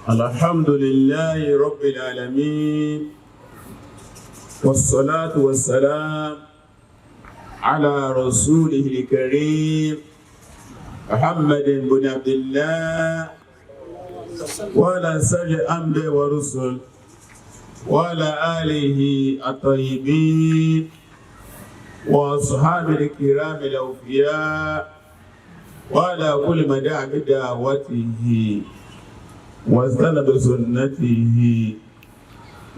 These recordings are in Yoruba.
الحمد لله رب العالمين والصلاة والسلام على رسوله الكريم محمد بن عبد الله وعلى سائر الأنبياء والرسل وعلى آله الطيبين وأصحابه الكرام الأوفياء وعلى كل من دعا بدعوته واستنى بسنته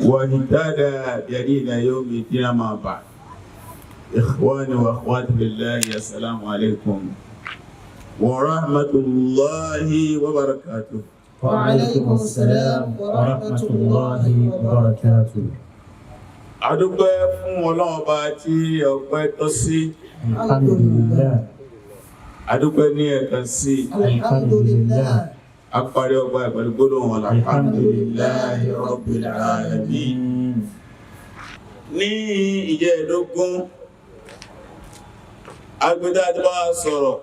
واهتدى بهديه الى يوم الدين. ما بعد، اخواني واخواتي بالله، السلام عليكم ورحمة الله وبركاته. وعليكم السلام ورحمة الله وبركاته. adúpẹ́ fún Ọlọ́run Ọba tí ọpẹ́ tọ́ sí. Alhamdulillah. adúpẹ́ ní ẹ̀kan sí. Alhamdulillah. apárí ọgbà ìpẹ̀lú gbólóhùn alhamdulillahi rabbil alamin. ní ìjẹ́ẹ̀dógún agbẹ́dá tí bá sọ̀rọ̀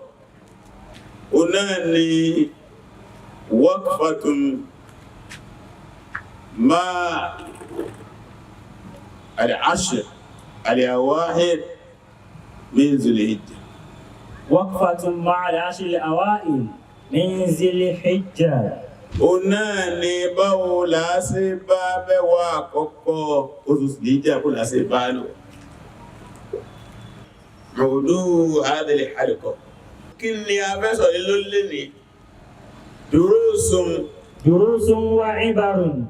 o náà ni waqfatun ma al-ashr al-awahid min Zulhijja. waqfatun ma al-ashr al-awa'il min Zulhijja. O náà ni báwo la ṣe bá mẹ́wàá àkọ́kọ́ oṣù Zulhijja kó la ṣe bá lò. Mawdu hadhihi al-halqa. Kí ni a fẹ́ sọ lé lórí ní? Durusun wa ibarun.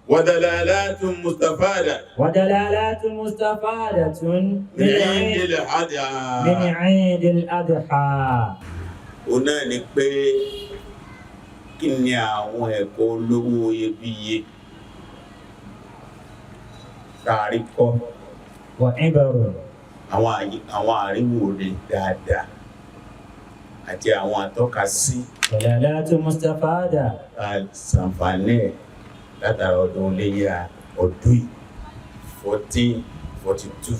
Wa dalalatun mustafada. Wa dalalatun mustafadatun Min 'indil adha. min 'indil adha. O náà ni pé kí ni àwọn ẹ̀kọ́ olówó iyebíye tààrí kọ́, Wa ibarun. àwọn àríwòrè dáadáa àti àwọn àtọ́ka sí Dalalatun mustafada. àṣàǹfààní ẹ̀ látara ọdún Iléyá ọdún 1442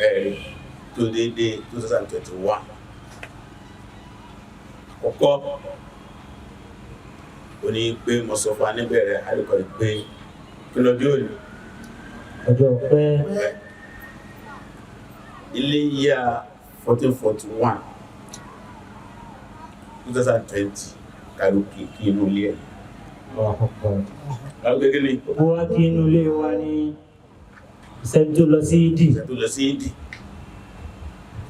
ẹ̀rí tó dédé 2021. Àkọ́kọ́ ó ní pé mo sọ fún aníbẹ̀rẹ̀ àríkọ̀ ìpé kí lọ́jọ́ òní Ọjọ́ pẹ́. Iléyá 1441 2020 kàrùkì kí inú ilé ẹ̀. Kàrùkì kí ni? Ó wá kí inú ilé wa ní ìṣẹ́jú tó lọ sí ìdí. Tó lọ sí ìdí.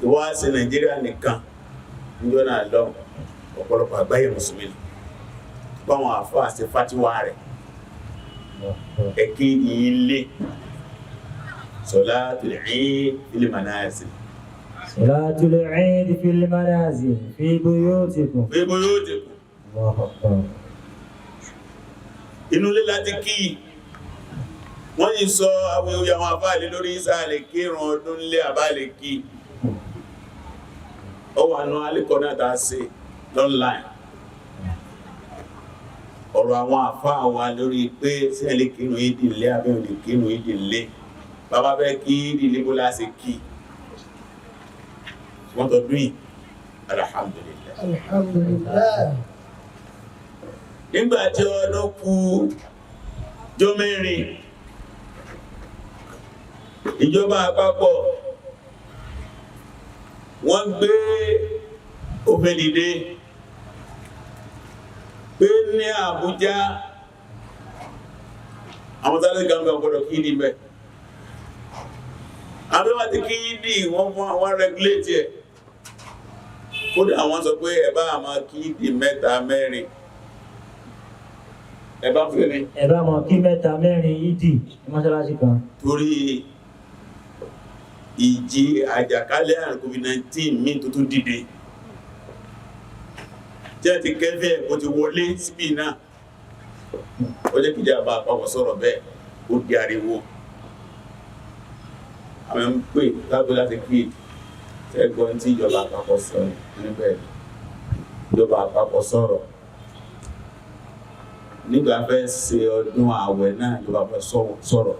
Ìwá sí Nàìjíríà nìkan níjọ́ náà lọ ọ̀pọ̀lọpọ̀ àgbáyé mùsùlùmí báwọn àfáà ṣe fátíwá rẹ̀ ẹ̀kí ilé Salatul Eid fil manazil. Salatul Eid fil manazil fi buyutikum. Fi buyutikum. Allahu Akbar. Inú ilé láti kí wọ́n yìí sọ àwọn òye àwọn àbáàlè lórí ìsáàlẹ̀ kírun ọdún lé àbáàlè kí ó wà náà alẹ́kọ̀ọ́ náà tàà sí online. Ọ̀rọ̀ àwọn àfáà wa lórí pé sí ẹ̀lẹ́ kírun ìdílé àbẹ́ òní kírun ìdílé bàbá bẹ́ kí ìdílé bó láti kí wọ́n tọdún yìí alhamdulillah. Alhamdulillah. Nígbàtí ọdún kù jọ mẹ́rin ìjọba àpapọ̀ wọ́n gbé òfin dìde pé ní Àbújá àwọn tàbí gàmgà gbọ́dọ̀ kí ní bẹ́ àbíwá ti kí ní wọ́n regulate ẹ̀ kódà àwọn sọ pé ẹ̀bá àmà kí ní mẹ́ta mẹ́rin ẹ̀bá fẹ́ ní Ẹ̀bá mọ̀ kí mẹ́ta mẹ́rin ìdí ní mọ́ṣáláṣí kan. torí ìjì àjàkálẹ̀ àrùn COVID-19 míì tó tún dìde jẹ́ ti kẹ́fẹ́ ó ti wọlé síbí náà ó jẹ́ kìí jàbá àpapọ̀ sọ̀rọ̀ bẹ́ẹ̀ ó di ariwo àwọn ń pè lábẹ́ láti kí ẹgbọ́n tí ìjọba àpapọ̀ sọ̀rọ̀ níbẹ̀ ìjọba àpapọ̀ sọ̀rọ̀ nígbà fẹ́ ṣe ọdún ààwẹ̀ náà ìjọba àpapọ̀ sọ̀rọ̀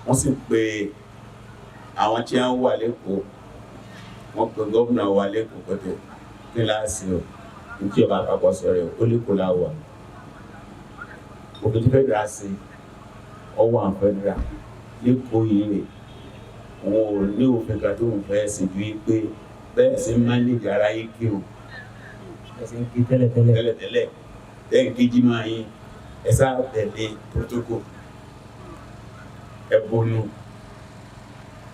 wọ́n sì pè àwọn tí wọ́n wà lẹ́kọ̀ọ́ wọ́n pè gọ́ọ̀nà wà lẹ́kọ̀ọ́ pẹ̀tẹ̀ kíláàsì o tí ọba àpapọ̀ sọ̀rọ̀ ó lè kó láwọ̀ òfin tó fẹ́ dà sí ọwọ́ àfẹ́dà lẹ́kọ̀ọ́ yìí wọn ò ní òfin kan tó ń fẹ́ sí ju wípé bẹ́ẹ̀ sí máa ń lè ara yìí kí o ẹ̀sìn kí tẹ́lẹ̀tẹ́lẹ̀ tẹ́ẹ̀ kejì máa yín ẹ sáà tẹ̀lé protocol ẹ̀bùnú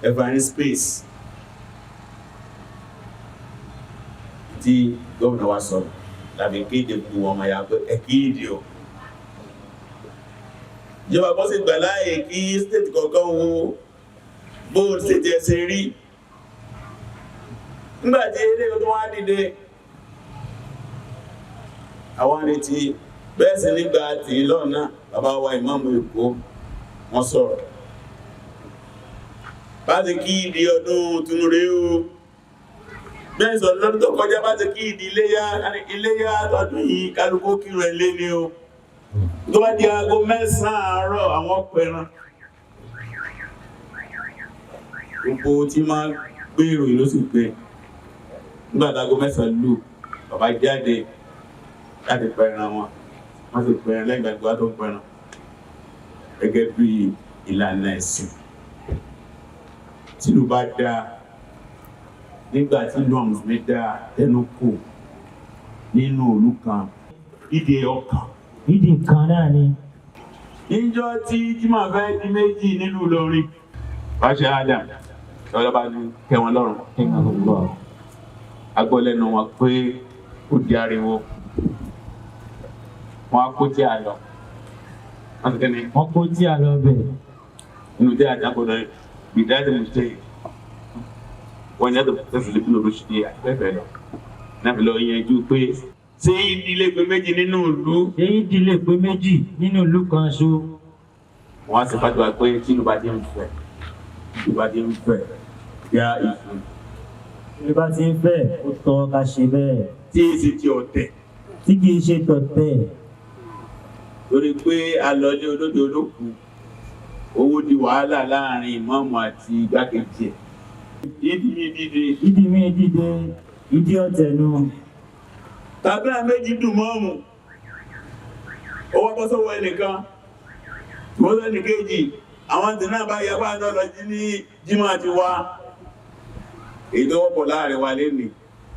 ẹ̀fà ní space tí gómìnà wa sọ lábẹ́ kéde fún ọmọ ya pé ẹ kéde o ìjọba bọ́ sí gbà láàyè kí state kọ̀ọ̀kan wo bóòlù state ẹsẹ̀ rí nígbàtí ilé tó wá dìde àwọn àrètí bẹ́ẹ̀ sí nígbà tí lọ́nà bàbá wa ìmáàmù Èkó wọ́n sọ̀rọ̀ bá ti kí ìdí ọdún túnú rẹ̀ o bẹ́ẹ̀ sọ lọ́dún tó kọjá bá ti kí ìdí iléyá ọdún yìí kálukú kírun ẹ̀ lé ní o tó bá di aago 9 àárọ̀ àwọn pẹran gbogbo tí máa gbèrò ìlú sì pé nígbàtí aago 9 lù bàbá jáde láti pẹran wọ́n sì pẹran lẹ́gbàgbà tó pẹran gẹ́gẹ́ bí ìlànà ẹ̀sìn tìlú bá dáa nígbàtí ìlú àmùsùlùmí dáa tẹnu kò nínú òlú kan ìdè ọkàn ìdí kan náà ni níjọ́ tí jímọ̀ fẹ́ di méjì nílùú Ìlọrin wáṣẹ́ Adam lọ́lọ́ bá ní kẹwọn lọ́rùn agbọ́lẹ́nu wọn pé ó di ariwo wọn á kó tí a lọ wọ́n ti kẹ́ni wọ́n kó tí a lọ bẹ̀ inú tí a jágbọ́dọ̀ bìdáyàtì mùsùlùmí wọ́n ní ẹ̀dọ̀ tẹ́sí lè fún olóṣèlú àtẹ́fẹ́ lọ náà fi lọ yẹjú pé ṣé ìdílé pé méjì nínú ìlú ṣé ìdílé pé méjì nínú ìlú kan ṣo wọ́n á sì fàjọwà pé tí ìlú bá dé ń fẹ́ yá ìfún bí bá ti ń fẹ́ ó tọ́ ká ṣe bẹ́ẹ̀ tí èsì tí ọ̀tẹ̀ tí kìí ṣe tọ̀tẹ̀ torí pé alọ́lé olóde olókùn owó di wàhálà láàrin ìmáàmù àti igbákejì ẹ̀ ìdí mi dìde ìdí ọ̀tẹ̀ nù tàbí àméjì dùn mọ́ọ̀mù owó bọ́sọ́wọ́ ẹnìkan wọ́n lẹ́nì kéjì àwọn tí náà bá yẹpá lọ́lọ́ jí ní jímọ̀ àti wá èyí tó wọ́pọ̀ láàrin wa lé ní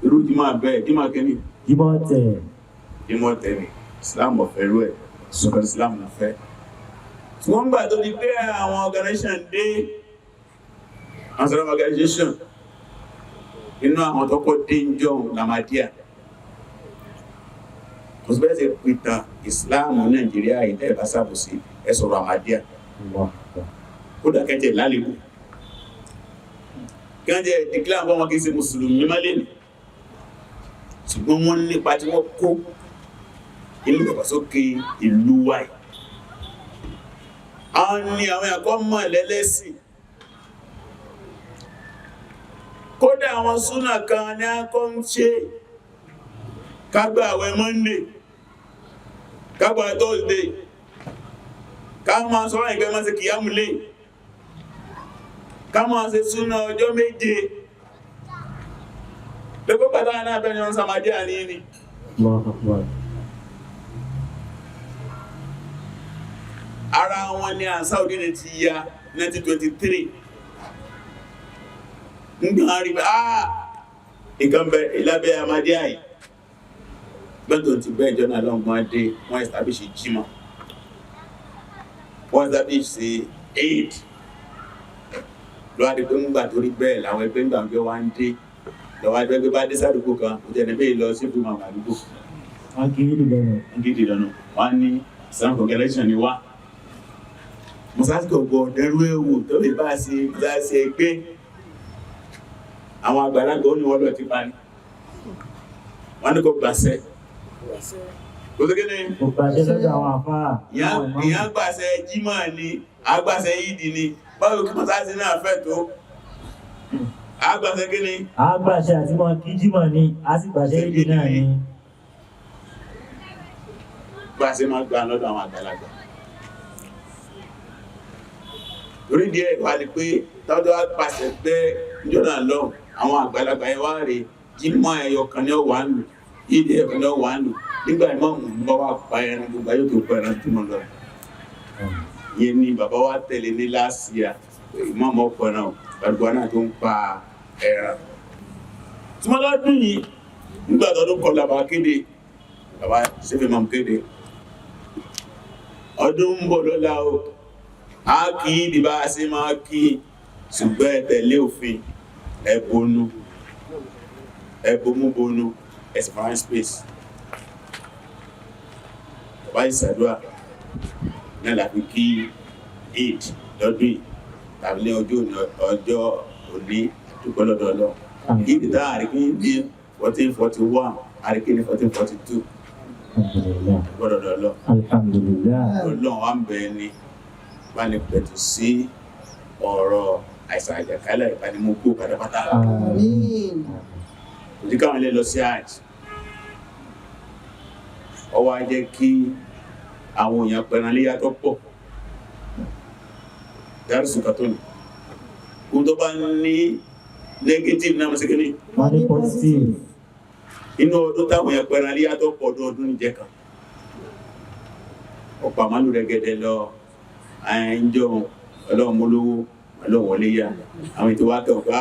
irú jímọ̀ bẹ́ẹ̀ jímọ̀ kẹ́ni jímọ̀ tẹ̀ jímọ̀ tẹ̀lé Islam ọ̀fẹ́ rú ẹ̀ sọ́kọ̀ Islam ọ̀fẹ́ wọ́n gbà tó di pé àwọn organization dé àwọn organization inú àwọn tó kọ́ dé ń jọ Ahmadiyya kò sí bẹ́ẹ̀ sí pìtàn Islam Nàìjíríà ìtẹ́ ìbásábòsí ẹ̀sọ̀rọ̀ Ahmadiyya ó dákẹ́jẹ̀ lálẹ́kù kí wọ́n jẹ́ ìdíkílá àwọn ọmọ kìí ṣe mùsùlùmí má lè ní ṣùgbọ́n wọ́n nípa tí wọ́n kó inú ìdàgbàsókè ìlú wáyé àwọn ni àwọn ẹ̀kọ́ mọ̀ lẹ́lẹ́sìn kódà àwọn súnà kan ní akọ́ ń ṣe kágbà àwẹ̀ Monday kágbà Thursday ká máa sọ́rọ̀ ìgbẹ́ máa ṣe kìyàmù lé ká máa ṣe súnà ọjọ́ méje lẹ́gbẹ́ pàtàkì náà bẹ́ẹ̀ ni wọ́n Ahmadiyya ní ní ara wọn ni à Saudi ní ti ya 1923 nígbà rí ìkànbẹ̀ ìlábẹ́ Ahmadiyya yìí gbẹ́ntọ̀ ti bẹ́ẹ̀ jọ́nà lọ́gbọ́n dé wọ́n establish jímọ̀ wọ́n establish sí aid lọ́wọ́ adé pé ń gbà torí bẹ́ẹ̀ láwọn ẹgbẹ́ ń gbà ń gbé wá ń dé lọ́wọ́ adé bá dé sádùkú kan kò tẹ́lẹ̀ bẹ́ẹ̀ lọ sí ìgbìmọ̀ àdúgbò wọ́n gidi lọ́nà wọ́n ní Islamic organization ni wá mọ́sáàsì gbogbo ọ̀dẹ́rú ewu tó lè bá sí mọ́sáàsì ẹgbẹ́ àwọn àgbàlagbà ó ní wọ́n lọ ti bá ní wọ́n ní kò gbàṣẹ kò tó kéde kò gbàṣẹ lọ́dọ̀ àwọn àfáà ìyá gbàṣẹ jímọ̀ ni agbàṣẹ yídì ni báwo kí mọ́sáàsì náà fẹ́ tó agbàṣẹ kí ni àgbàṣẹ àti mọ́ kí jímọ̀ ni a sì gbàṣẹ yídì náà ni gbàṣẹ máa gbà lọ́dọ̀ àwọn àgbàlagbà torí díẹ̀ wà ní pé tọ́jọ́ pàṣẹ pé ìjọ́nà lọ àwọn àgbàlagbà yẹn wá rí jímọ̀ ẹyọ kan ní ọwà ń lò ìdí ẹ̀kọ́ ní ọwà ń lò nígbà ìmọ̀mù ń bọ́ wá pa ẹran gbogbo ayé tó pa ẹran jímọ̀ lọ yẹn ni bàbá wa tẹ̀lé ní láàsìá ìmọ̀mù ọ̀pọ̀ náà gbàgbọ́ náà tó ń pa ẹran tí wọ́n lọ́dún yìí nígbà tọdún kọlá bàbá kéde bàbá sẹ́fẹ̀ mọ̀ kéde ọdún ń bọ̀ lọ́la o a kì í di bá a ṣe máa kí ṣùgbọ́n ẹ tẹ̀lé òfin ẹbomúbonú expiring space bàbá ìsàdúrà náà láti kí eid lọ́dún yìí tàbí ní ọjọ́ òní àdúgbọ́lọ́dọ́lọ́ eid tá àríkí ní 1441 àríkí ní 1442 gbọ́dọ̀dọ́lọ́ ọlọ́run wá ń bẹ ní bá ní pẹ̀tù sí ọ̀rọ̀ àìsàn àjàkálẹ̀ ìbánimúkú pátápátá òjí káwọn ilé lọ sí àjì ọwọ́ á jẹ́ kí àwọn èèyàn pẹ̀ràn léyà tó pọ̀ dárùsù kàtónì kó tó bá ní negative náà sí kíní wọ́n ní positive inú ọdún táwọn èèyàn pẹ̀ràn léyà tó pọ̀ ọdún ní jẹ́ kan ọ̀pọ̀ àmàlù rẹ̀ gẹ̀dẹ̀ lọ àìjọ ọlọ́mọlówó ọlọ́wọléyà àwọn ètò wá kẹ́ ọ̀pá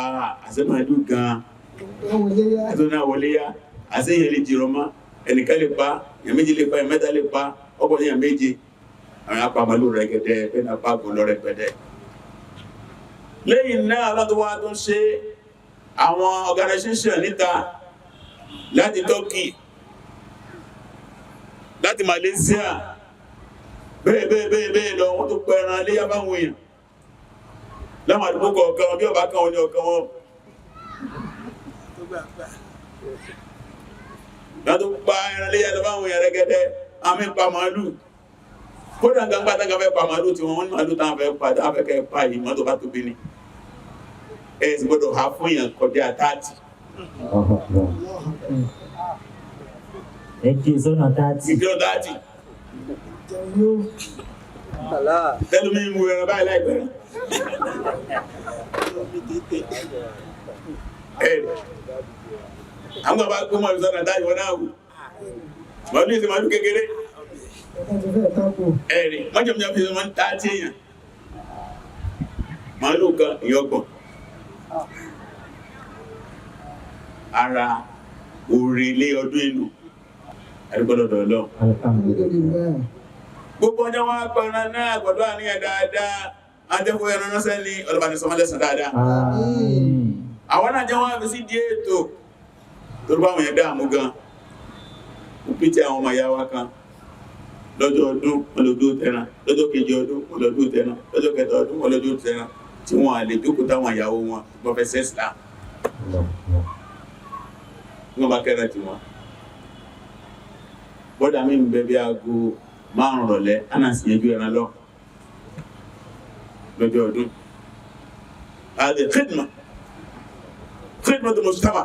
àṣẹ́màdú gan-an ẹ̀tọ́ náà wọléyà àṣẹ́yìn lè jìrọ mọ́ ẹnìkan lè pa èèyàn méjì lè pa èèyàn mẹ́ta lè pa ọkọ̀ èèyàn méje àwọn apàmàlù rẹ̀ gẹ̀dẹ̀ pẹ́nà pàgọ́ lọ rẹ̀ pẹ̀dẹ̀ lẹ́yìn náà lọ́tọ́wà tó ń ṣe àwọn organization níta láti Turkey láti Malaysia bẹ́ẹ̀ lọ wọ́n tó pẹ̀ràn léyà báwọn èèyàn láwọn àdúgbò kọ̀ọ̀kan bí ọba kan wọn ní ọ̀kan wọn látó pa ẹran léyà lọ báwọn èèyàn rẹ̀gẹ́dẹ́ àmì pa màálù kódà gbangba tàbí fẹ́ pa màálù tí wọ́n ní màálù tàbí fẹ́ pa tàbí fẹ́ pa yìí mọ́tò bá tóbi ní ẹ̀ sì gbọ́dọ̀ ha fún èèyàn kọjá 30 ẹ̀kí sọ́nà 30 tẹ́lùmí mú ẹran báyìí láìpẹ́ ẹ̀rì àwọn bàbá kó mọ̀ ìsọ́nà dáì wọ́n náà wù mọ́lú ìsẹ́ mọ́lú kékeré ẹ̀rì mọ́jọ̀mọ́jọ́ fi wọ́n tá tí èèyàn mọ́lú kan ìyọ́gbọ̀n ara òrèlé ọdún inú àrígbọ́lọ́dọ̀ ọlọ́run gbogbo ọjọ́ wọn pẹ̀rọ náà gbọ́dọ̀ àníyàn dáadáa ajẹ́kọ̀ọ́ ẹran ránṣẹ́ ní ọlọ́bàní sọmọlẹ́sàn dáadáa àwọn náà jẹ́ wọ́n fi sí díẹ̀ ètò tó bá wọn yẹn dáàmú gan pípítí àwọn ọmọ ìyá wa kan lọ́jọ́ ọdún ọlọ́dún tẹ́ran lọ́jọ́ kejì ọdún ọlọ́dún tẹ́ran lọ́jọ́ kẹta ọdún ọlọ́dún tẹ́ran tí wọ́n lè jókòó táwọn ìyàwó wọn gbọ́fẹ́sẹ̀ Islam wọ́n bá kẹ́rẹ̀ tí wọ́n bọ́dà mi ń bẹ bí aago 5 rọ̀lẹ́ ánàsì yẹjú ẹran lọ́jọ́ ọdún àti khidma tó mọ̀sítàmà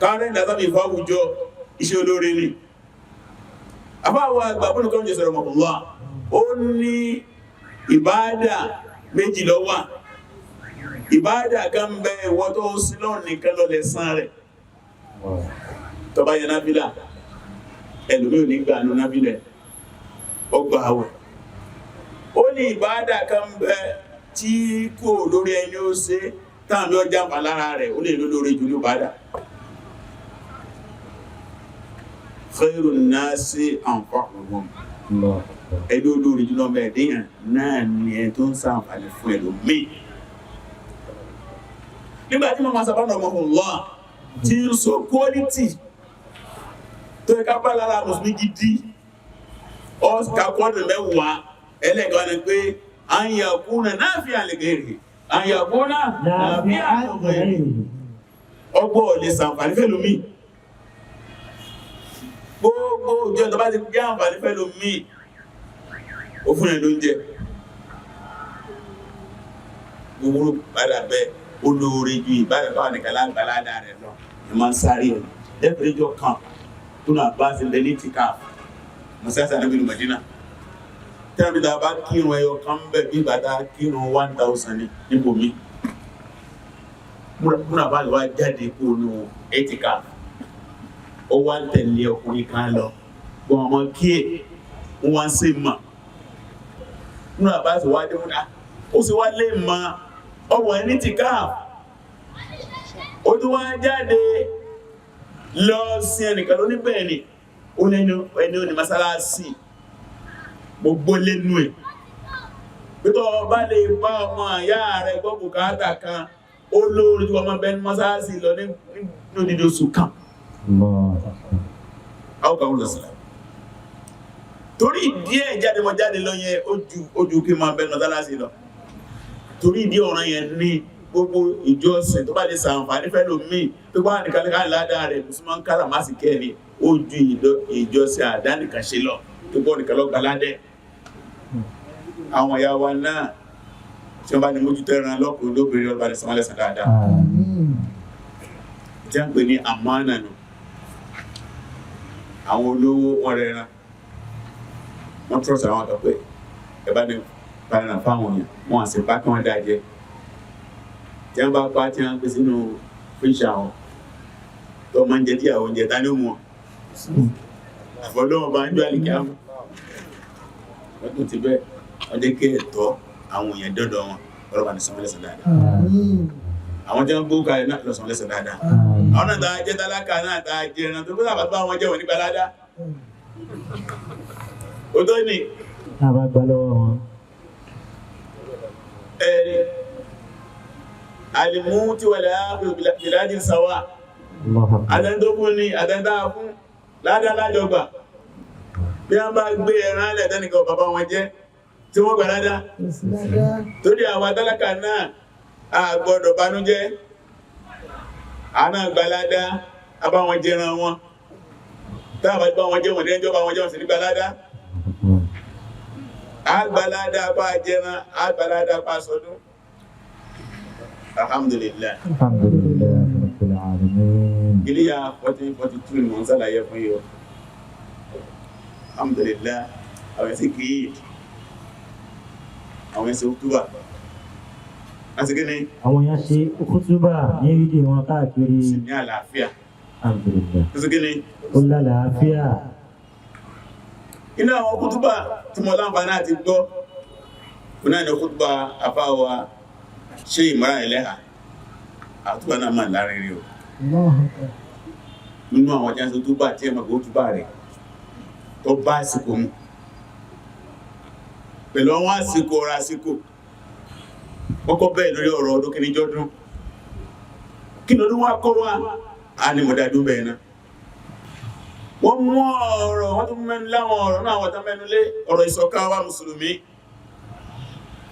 káàrẹ́ ìdátàbí ìfáwùjọ iṣẹ́ olóore ní àbáwọ̀ àgbàbọ́nù kan jẹ́ sọ̀rọ̀ mọ̀kànlá ó ní ìbádà méjì ló wà ìbádà kan bẹ ìwọ tó sí lọ́n nìkan lọ lẹ́san rẹ̀ tó bá yẹ náfílà ẹlòmí ò ní gbà nù náfílẹ̀ ọgbà àwẹ̀ ó ní ìbádà kan bẹ tí kò lórí ẹni ó ṣe táàmì ọjà bà lára rẹ̀ ó lè lórí jù ní ìbádà khairun nasi anfa'uhum ẹni olórí jùlọ mẹ́ẹ̀díyàn náà ni ẹ tó ń ṣàǹfààní fún ẹlòmí nígbàtí mọ́ masabánà ọmọkùnlọ́ tí ń sọ quality tó ẹka bá lára mùsùlùmí gidi ọ́sìkà kọ́dù mẹ́wàá ẹlẹ́gbọ́n ni pé àyàkúnà náà fi àlẹ́gẹ̀rẹ̀ àyàkúnà náà fi àlẹ́gẹ̀rẹ̀ ọgbọ́ ọ̀lẹ́ ṣàǹfààní fẹ́lòmí gbogbo òjò tó bá ti jẹ́ àǹfààní fẹ́lòmí ó fún ẹ̀ ló ń jẹ gbogbo padà bẹ́ olóore ju ìbára báwọn nìkan lágbàládà rẹ̀ lọ ẹ máa ń sáré ẹ̀ lẹ́pẹ̀lẹ́jọ́ kan tó náà bá ti lẹ́ní ti ká mọ̀sásà níbi ní Madina tẹ́rẹ̀bìdà bá kírun ẹyọ kan bẹ̀ bí bàtà kírun 1000 ní níbò mí múra bá lè wá jáde kó nu ẹtìká ó wá ń tẹ̀lé ọkùnrin kan lọ wọn ọmọ kí wọn ṣe mọ̀ múra bá sì wá dé wọn ó sì wá lè mọ ọwọ́ ẹni tìká ó tún wá jáde lọ sí ẹnìkan ló ní bẹ́ẹ̀ ni ó lẹ́nu ẹni ó ní mọ́sálásí gbogbo lẹ́nu ẹ̀ pẹ́tọ́ ọba lè bá ọmọ àyá rẹ̀ gbọ́ bùkátà kan ó lóorí tí ọmọ bẹni mọ́sálásí lọ ní òdìdí oṣù kan áwùkàwù lọ sílẹ̀ torí díẹ̀ jáde mọ́ jáde lọ yẹn ojú kí máa bẹni mọ́sálásí lọ torí ìdí ọ̀ràn yẹn ní gbogbo ìjọsìn tó bá lè ṣàǹfààní fẹ́lò míì tó bá nìkan ní ládàá rẹ̀ musulman kára má sì kẹ́rin ó ju ìjọsìn àdánìkan ṣe lọ tó bọ́ nìkan lọ gbaládẹ́ àwọn ìyá wa náà tí wọ́n bá ní mójútó ẹran lọ́kùnrin lóbìnrin ọlọ́bàá ní sọmọlẹ́sàn dáadáa tí a ń pè ní àmánà nù àwọn olówó wọn rẹran wọ́n trọ́sì àwọn àkàpẹ́ ẹ̀bá ní parana fáwọn èèyàn wọn àti bá kí wọ́n dáa jẹ tí wọ́n bá pa tí wọ́n pè sínú fíṣà wọn tó máa ń jẹ díà oúnjẹ tá ní ó mú wọn àfọlọ́wọ́n bá ń jọ àlìkẹ́ àwọn wọ́n tún ti bẹ́ẹ̀ wọ́n jẹ́ kí ẹ̀tọ́ àwọn èèyàn dọ́dọ̀ wọn ọlọ́pàá ní sọmọlẹ́sàn dáadáa àwọn tí wọ́n gbó kalẹ̀ náà lọ sọmọlẹ́sàn dáadáa àwọn náà tàà jẹ́ tálákà náà tàà jẹ́ ẹran tó bá bá wọn jẹ́ wọn nígbà ládá ó tó ní àbágbá lọ́wọ́ wọn ẹ̀rí alìmú tí wà láàájú sáwà àtẹ́ntókún ní àtẹ́ntá fún ládá lájọgbà bí wọ́n bá gbé ẹran alẹ́ tẹ́nìkan bàbá wọn jẹ́ tí wọ́n gbà ládá torí àwọn tálákà náà a gbọ́dọ̀ banújẹ́ àná gbà ládá abáwọn jẹran wọn táàbà bá wọn jẹ́ wọn dẹ́jọ́ bá wọn jẹ́ wọn sí ní gbà ládá àgbàládá bá jẹran àgbàládá bá sọdún alhamdulillah rabbil alamin Gílíyà 1442 ni wọ́n sálàyé fún yíò alhamdulillah àwọn ẹ̀sìn kìí àwọn ẹ̀sìn òkútúbà láti gíní àwọn èèyàn ṣe òkútúbà ní ìdí wọn káàkiri sí ní àlàáfíà alhamdulillah láti gíní ó lálàáfíà inú àwọn òkútúbà tí mo láǹfààní àti gbọ́ fún náà ní òkútúbà afáwa ṣe ìmọ̀ràn ẹlẹ́hà àtúbà náà máa láàrin rí o nínú àwọn jẹ́ òkútúbà tí ẹ mọ̀gbọ́ òkútúbà rẹ̀ tó bá àsìkò mú pẹ̀lú àwọn àsìkò ọ̀rọ̀ àsìkò kọ́kọ́ bẹ́ẹ̀ lórí ọ̀rọ̀ ọdún kìíní jọ́dún kí lọ́dún wá kọ́ wá a ní mọ̀dádún bẹ́ẹ̀ náà wọ́n mú ọ̀rọ̀ wọ́n tún mẹ́nu láwọn ọ̀rọ̀ náà wọ́n tán mẹ́nu lé ọ̀rọ̀ ìṣọ̀kan wa mùsùlùmí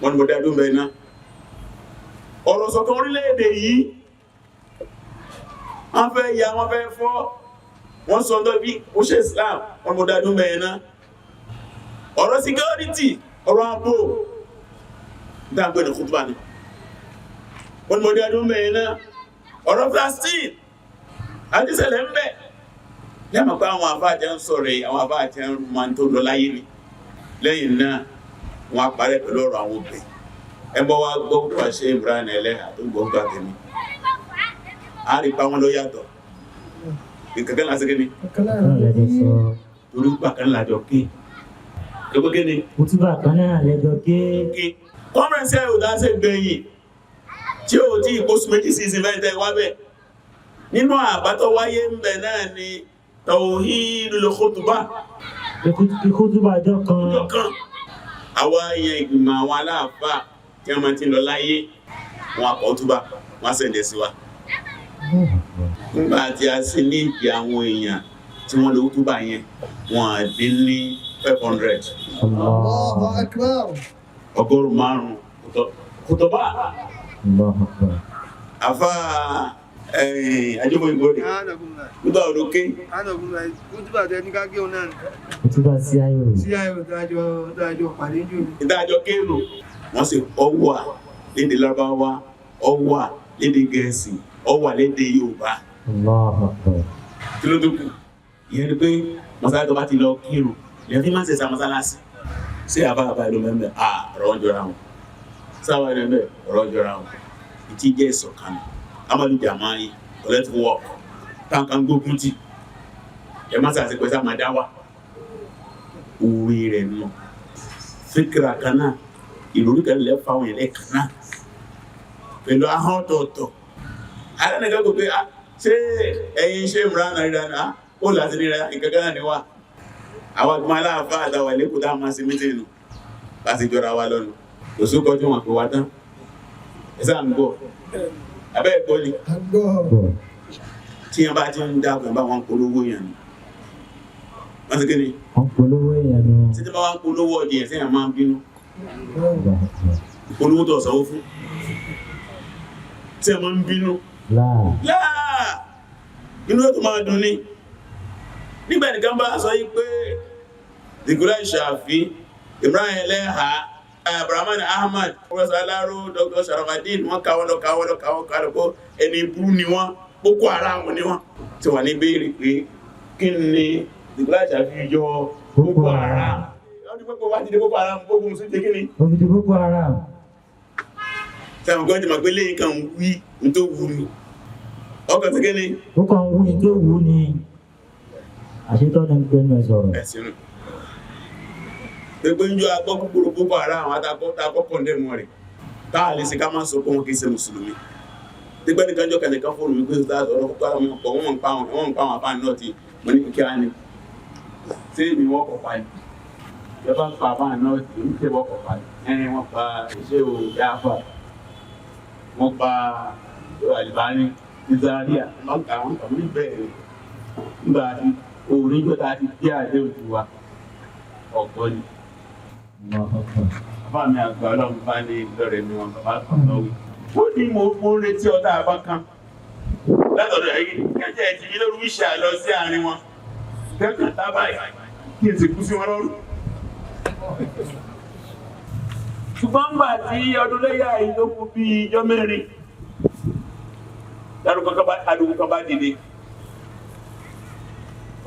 wọ́n ní mọ̀dádún bẹ́ẹ̀ náà ọ̀rọ̀ ìṣọ̀kan orílẹ̀-èdè yìí wọ́n fẹ́ ya wọ́n fẹ́ fọ́ wọ́n sọ ọdọ́ bí ó ṣe Islam wọ́n mọ̀dádún bẹ́ẹ̀ náà ọ̀rọ̀ security ọ̀rọ̀ ààbò dáàgbé ní kútùbà ní wọ́n mọ̀dé ọdún mẹ́rin náà ọ̀rọ̀ Palestine àdíṣẹ́lẹ̀ ń bẹ̀ lẹ́mọ̀ pé àwọn àbájẹ́ ń sọ̀rọ̀ àwọn àbájẹ́ ń ma tó lọ láyé ní lẹ́yìn náà wọ́n á parẹ́ pẹ̀lú ọ̀rọ̀ àwọn obìnrin ẹgbọ́ wa gbọ́ pàṣẹ Ibrahim ẹlẹ́hà tó gbọ́gbà tẹ̀mí a rí pa wọn ló yàtọ̀ ìkẹ́kẹ́ lásìkẹ́ ni torí pàkẹ́ lájọ kí ẹgbẹ́gẹ́ ni òtúbà kan náà lẹ́jọ́ ké kọ́mẹ̀nsì ẹ̀yọ̀dá ṣe gbẹ̀yìn tí ó tí ìpósù méjì sí ìsinmi ẹ̀tẹ́ wábẹ̀ nínú àbátọ́ wáyé ń bẹ̀ náà ni tawhidul khutba ìkútúbà jọ kan àwọn èèyàn ìgbìmọ̀ àwọn aláàfáà tí wọ́n máa ti lọ láyé wọn àpọ̀ òtúbà wọ́n sẹ̀dẹ̀ sí wa nígbà tí a sì ní ìpè àwọn èèyàn tí wọ́n lọ òtúbà yẹn wọ́n dín ní 500 Allahu Akbar. ọgọ́rùn márùn-ún kùtọ̀bá àfá àjọ́mọ̀ ìgbòrì nígbà olóké òtúbà sí ayò ìdájọ́ kéèrò wọ́n sì ọwà lédè Lárúbáwá ọwà lédè Gẹ̀ẹ́sì ọwà lédè Yorùbá kí ló dúkù ìyẹn ni pé mọ́sálásí tó bá ti lọ kírù ìyẹn tí máa ń sẹ̀sà mọ́sálásí sí àbáàbá ìlú mẹ́mẹ́ ọ̀rọ̀ jọra wọn sáwà ẹ̀rẹ́ ọ̀rọ̀ jọra wọn ìtí jẹ́ ìṣọ̀kan amadu jamai collect work kankan gbógun ti ẹ má sàṣẹ pẹ́ sá máa dá wà òwe rẹ̀ nù fíkìrà kan náà ìròrí kan lè fa àwọn ẹ̀lẹ́ kan náà pẹ̀lú ahọ́n ọ̀tọ̀ọ̀tọ̀ alẹ́nìkan kò pé ṣé ẹ̀yin ṣe mìíràn náà rí dáná ó láti rí ra nǹkan kan náà ni wá àwọn agbọ́n aláàfá àtàwà ilé kò dá máa sí mítìnù bá ti jọra wa lọ́nu kò sókọ́ tí wọ́n pè wá tán ẹ̀sà ń gbọ́ abẹ́ ẹ̀kọ́ ni tí wọ́n bá ti ń dákùn bá wọn polówó yẹn ni wọ́n ti kí ni wọ́n polówó yẹn ni tí tí bá wá ń polówó ọdí ẹ̀ sẹ́yìn máa ń bínú polówó tó ọ̀sánwó fún tí ẹ máa ń bínú láà inú ẹ̀ tó máa dùn ní nígbà nìkan bá sọ yí pé dìgúrà ìṣàfí Ibrahim Eleha Abrahman Ahmad Professor Alaro Dr. Sharafadin wọ́n káwọ́ kó ẹni burú ni wọ́n Boko Haram ni wọ́n tí wà ní béèrè pé kí ni dìgúrà ìṣàfí yọ Boko Haram ọdún pẹ́pẹ́ wá ti dé Boko Haram gbogbo musulmi jẹ́ kí ni ó fi di Boko Haram sẹ́wọ̀n kan ti mọ̀ pé lẹ́yìn kan wí ní tó wù ní ọkàn tí kí ni ó kàn wú ní tó wù ní àṣetọ́ ní gbẹ́nu ẹ̀ sọ̀rọ̀ ẹ̀sìnú gbogbo ìjọ agbọ́ kúkúrú Boko Haram àtàkọ́ kọ̀ndẹ̀mù rẹ̀ táà lè sí ká máa sọ pé wọn kìí ṣe mùsùlùmí nígbẹ́ nìkan jọ kẹ̀nìkan fóònù wípé ọ̀rọ̀ púpọ̀ àwọn ọ̀pọ̀ wọ́n ń pa àwọn àpá náà ti mọ̀ ní kíkẹ́ ní tí èmi wọ́n kọ̀ pa ní ìjọba ń pa àpá náà ti ń tẹ́ wọ́kọ̀ pa ní ẹni wọ́n pa iṣẹ́ òjáfà wọ́n pa Àlìbáni ní Zaria àwọn kàmí bẹ̀rẹ̀ nígbà tí orin jọta ti jẹ́ àdé òtù wa ọ̀pọ̀ ni bàbá mi àgbà ọlọ́run bá ní lọ́rẹ̀ mi wọn bàbá kan lọ́wọ́ ó ní mo retí ọ̀tá àbá kan látọ̀dọ̀ ẹ̀yìn kẹjẹ́ ẹ̀tì yí lórí ìṣẹ́ lọ sí àárín wọn kẹ́kàn tábà kí n sì kú sí wọn lọ́rùn ṣùgbọ́n gbà tí ọdún lẹ́yà yìí ló kú bí ijọ́ mẹ́rin adùn kan bá dìde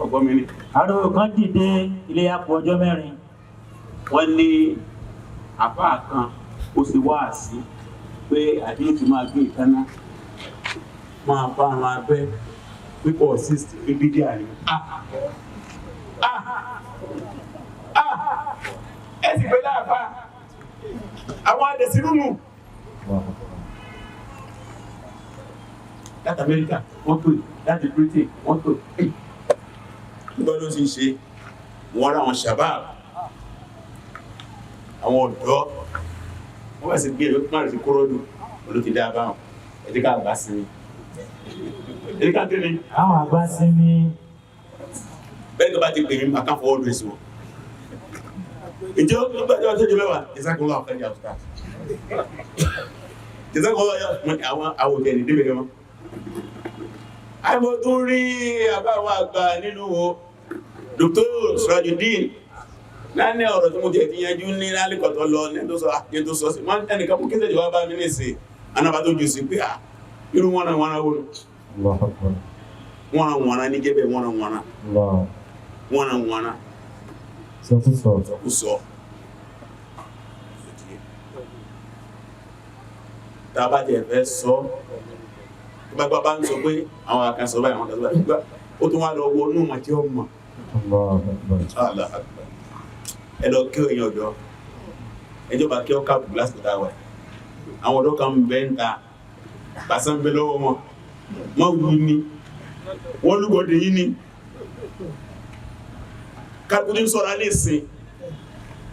ọgbọ́n mi ní àdúgbò kan dìde ilé apò ọjọ́ mẹ́rin wọ́n ní àpá kan ó sì wá sí pé àdéhùn ti máa gbé ìkaná máa bá àwọn abẹ́ pípọ̀ 60 pé bídí àrí ẹ sì pé láàpá àwọn adẹ̀sínúnù láti Amẹ́ríkà wọ́n pè láti Britain wọ́n pè nígbà ló sì ṣe wọ́n rá àwọn shabab àwọn ọ̀dọ́ wọ́n bá sì gbé ẹ̀rọ máa rí kórọ́dù olú ti dá báwọn ẹ̀díkà àgbà sinmi ẹ̀díkà tí ni àwọn àgbà sinmi bẹ́ẹ̀ tó bá ti pè ní àkànfọ́ ọdún èsì wọn ìjọ nígbàjọ́ tó jẹ mẹ́wàá ìsákùnlọ́ àfẹ́jà ọ̀tá ìsákùnlọ́ àwọn àwòtẹ́ ní débẹ̀ wọn àìmọ̀ tó rí àbáwọn àgbà nínú Dr. Sirajudeen láàrin ọ̀rọ̀ tí mo jẹ́ ti yanjú ní lálẹ́kọ̀tọ̀ lọ ní tó sọ sí wọ́n ẹnìkan mú kíṣẹ́ ìjọba bá mi ní sí anábà tó jù sí pé à irú wọ́nà wọ́nà ní jẹ́bẹ̀ wọ́nà sọkúsọ tàbá jẹ́ fẹ́ sọ gbogbo bá ń sọ pé àwọn akásọ báyìí àwọn akásọ báyìí ó tún wá lọ wọ inú mọ̀ tí ó mọ̀ ẹlọ kí o èyàn ọ̀dọ́ ẹjọba kí ọ káàpù gíláàsì kòtà wà àwọn ọ̀dọ́ kan bẹ́ ń ta pàṣán bẹ́ lọ́wọ́ wọn wọ́n wú ní wọ́n lúgọ́dẹ̀ yìí ní káàpù tí ń sọ́ra lè sìn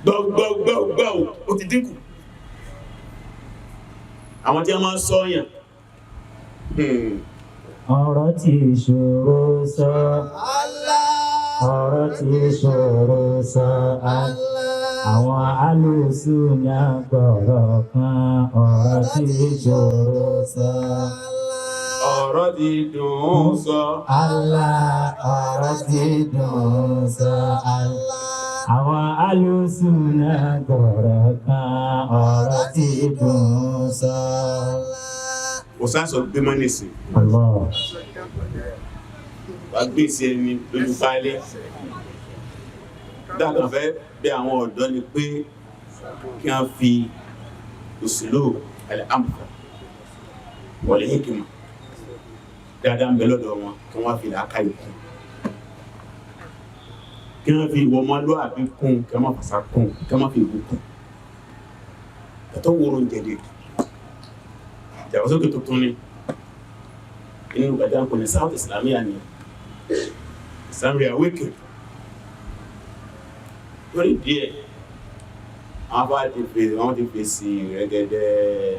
gbọ́gbọ́gbọ́ ó ti dínkù àwọn tí a máa ń sọ́yàn ọ̀rọ̀ tí ṣòro sọ ọ̀rọ̀ tí ṣòro sọ àwọn alùsùnà gbọ́rọ̀ kan ọ̀rọ̀ tí ṣòro sọ ọ̀rọ̀ tí dùn sọ ọ̀rọ̀ tí dùn sọ àwọn alùsùnà gbọ́rọ̀ kan ọ̀rọ̀ tí dùn sọ. Òsáṣọ gbé mọ́ nìsí. Wà gbé sí ẹni lójú pálé. Dákan fẹ́ bí àwọn ọ̀dọ́ ni pé kí a fi òsìlò al-amth wal-hikma dáadáa ń bẹ lọ́dọ̀ wọn kí wọ́n fi làákà ìkún kí wọ́n fi ìwọ ọmọlúwàbí kún kí wọ́n fàṣà kún kí wọ́n fi ìwú kún ẹ̀tọ́ wúrò ń jẹ́dẹ̀ ìjàwọ́sókè tuntun ni inú gbàdá ń pè ní South Islamia ni Islamia wíkẹ̀ lórí díẹ̀ wọ́n ti fèsì rẹ̀gẹ̀dẹ̀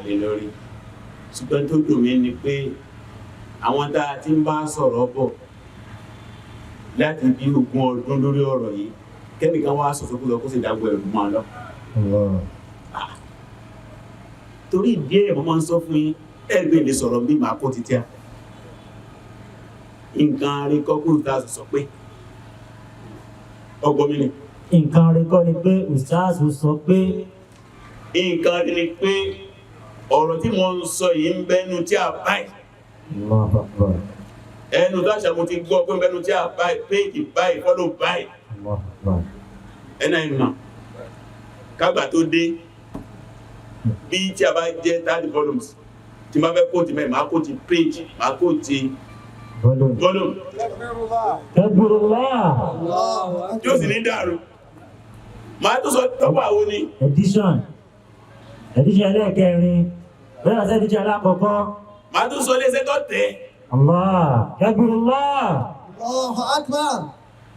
lé lórí ṣùgbọ́n tó dùn mí ni pé àwọn tá a ti ń bá sọ̀rọ̀ bọ̀ láti bí 20 ọdún lórí ọ̀rọ̀ yìí kẹ́nìkan wá sọ̀tọ̀ kó sì dágbọ́ ẹ̀rù máa lọ. Torí díẹ̀ mo máa ń sọ fún yín ẹgbẹ́ lè sọ̀rọ̀ bí màá kó títí à nǹkan àríkọ́kùrù tá a sọ pé ọgbọ́n mi ni. Nǹkan àríkọ́ ni pé ustaazu sọ pé. Nǹkan rí ni pé ọ̀rọ̀ tí mo ń sọ yìí ń bẹnu tí a báyìí. Ẹnu dáṣà mo ti gbọ́ pé ń bẹnu tí a báyìí péjì báyìí fọ́lọ̀ báyìí. Ẹnà ìmọ̀ kágbà tó dé bí tí a bá jẹ́ 30 volumes tí máa fẹ́ kóòtì mẹ́ máa kóòtì péjì máa kóòtì volume. Tí ó sì ní dàrú. Máa tó sọ tọ́pọ̀ àwọn ni. Edition ẹlẹ́ẹ̀kẹrin bẹ́ẹ̀ ṣe edition alákọ̀ọ́kọ́. Máa tó sọ léṣẹ́ tó tẹ̀. Allah Kabirullah. Allahu Akbar.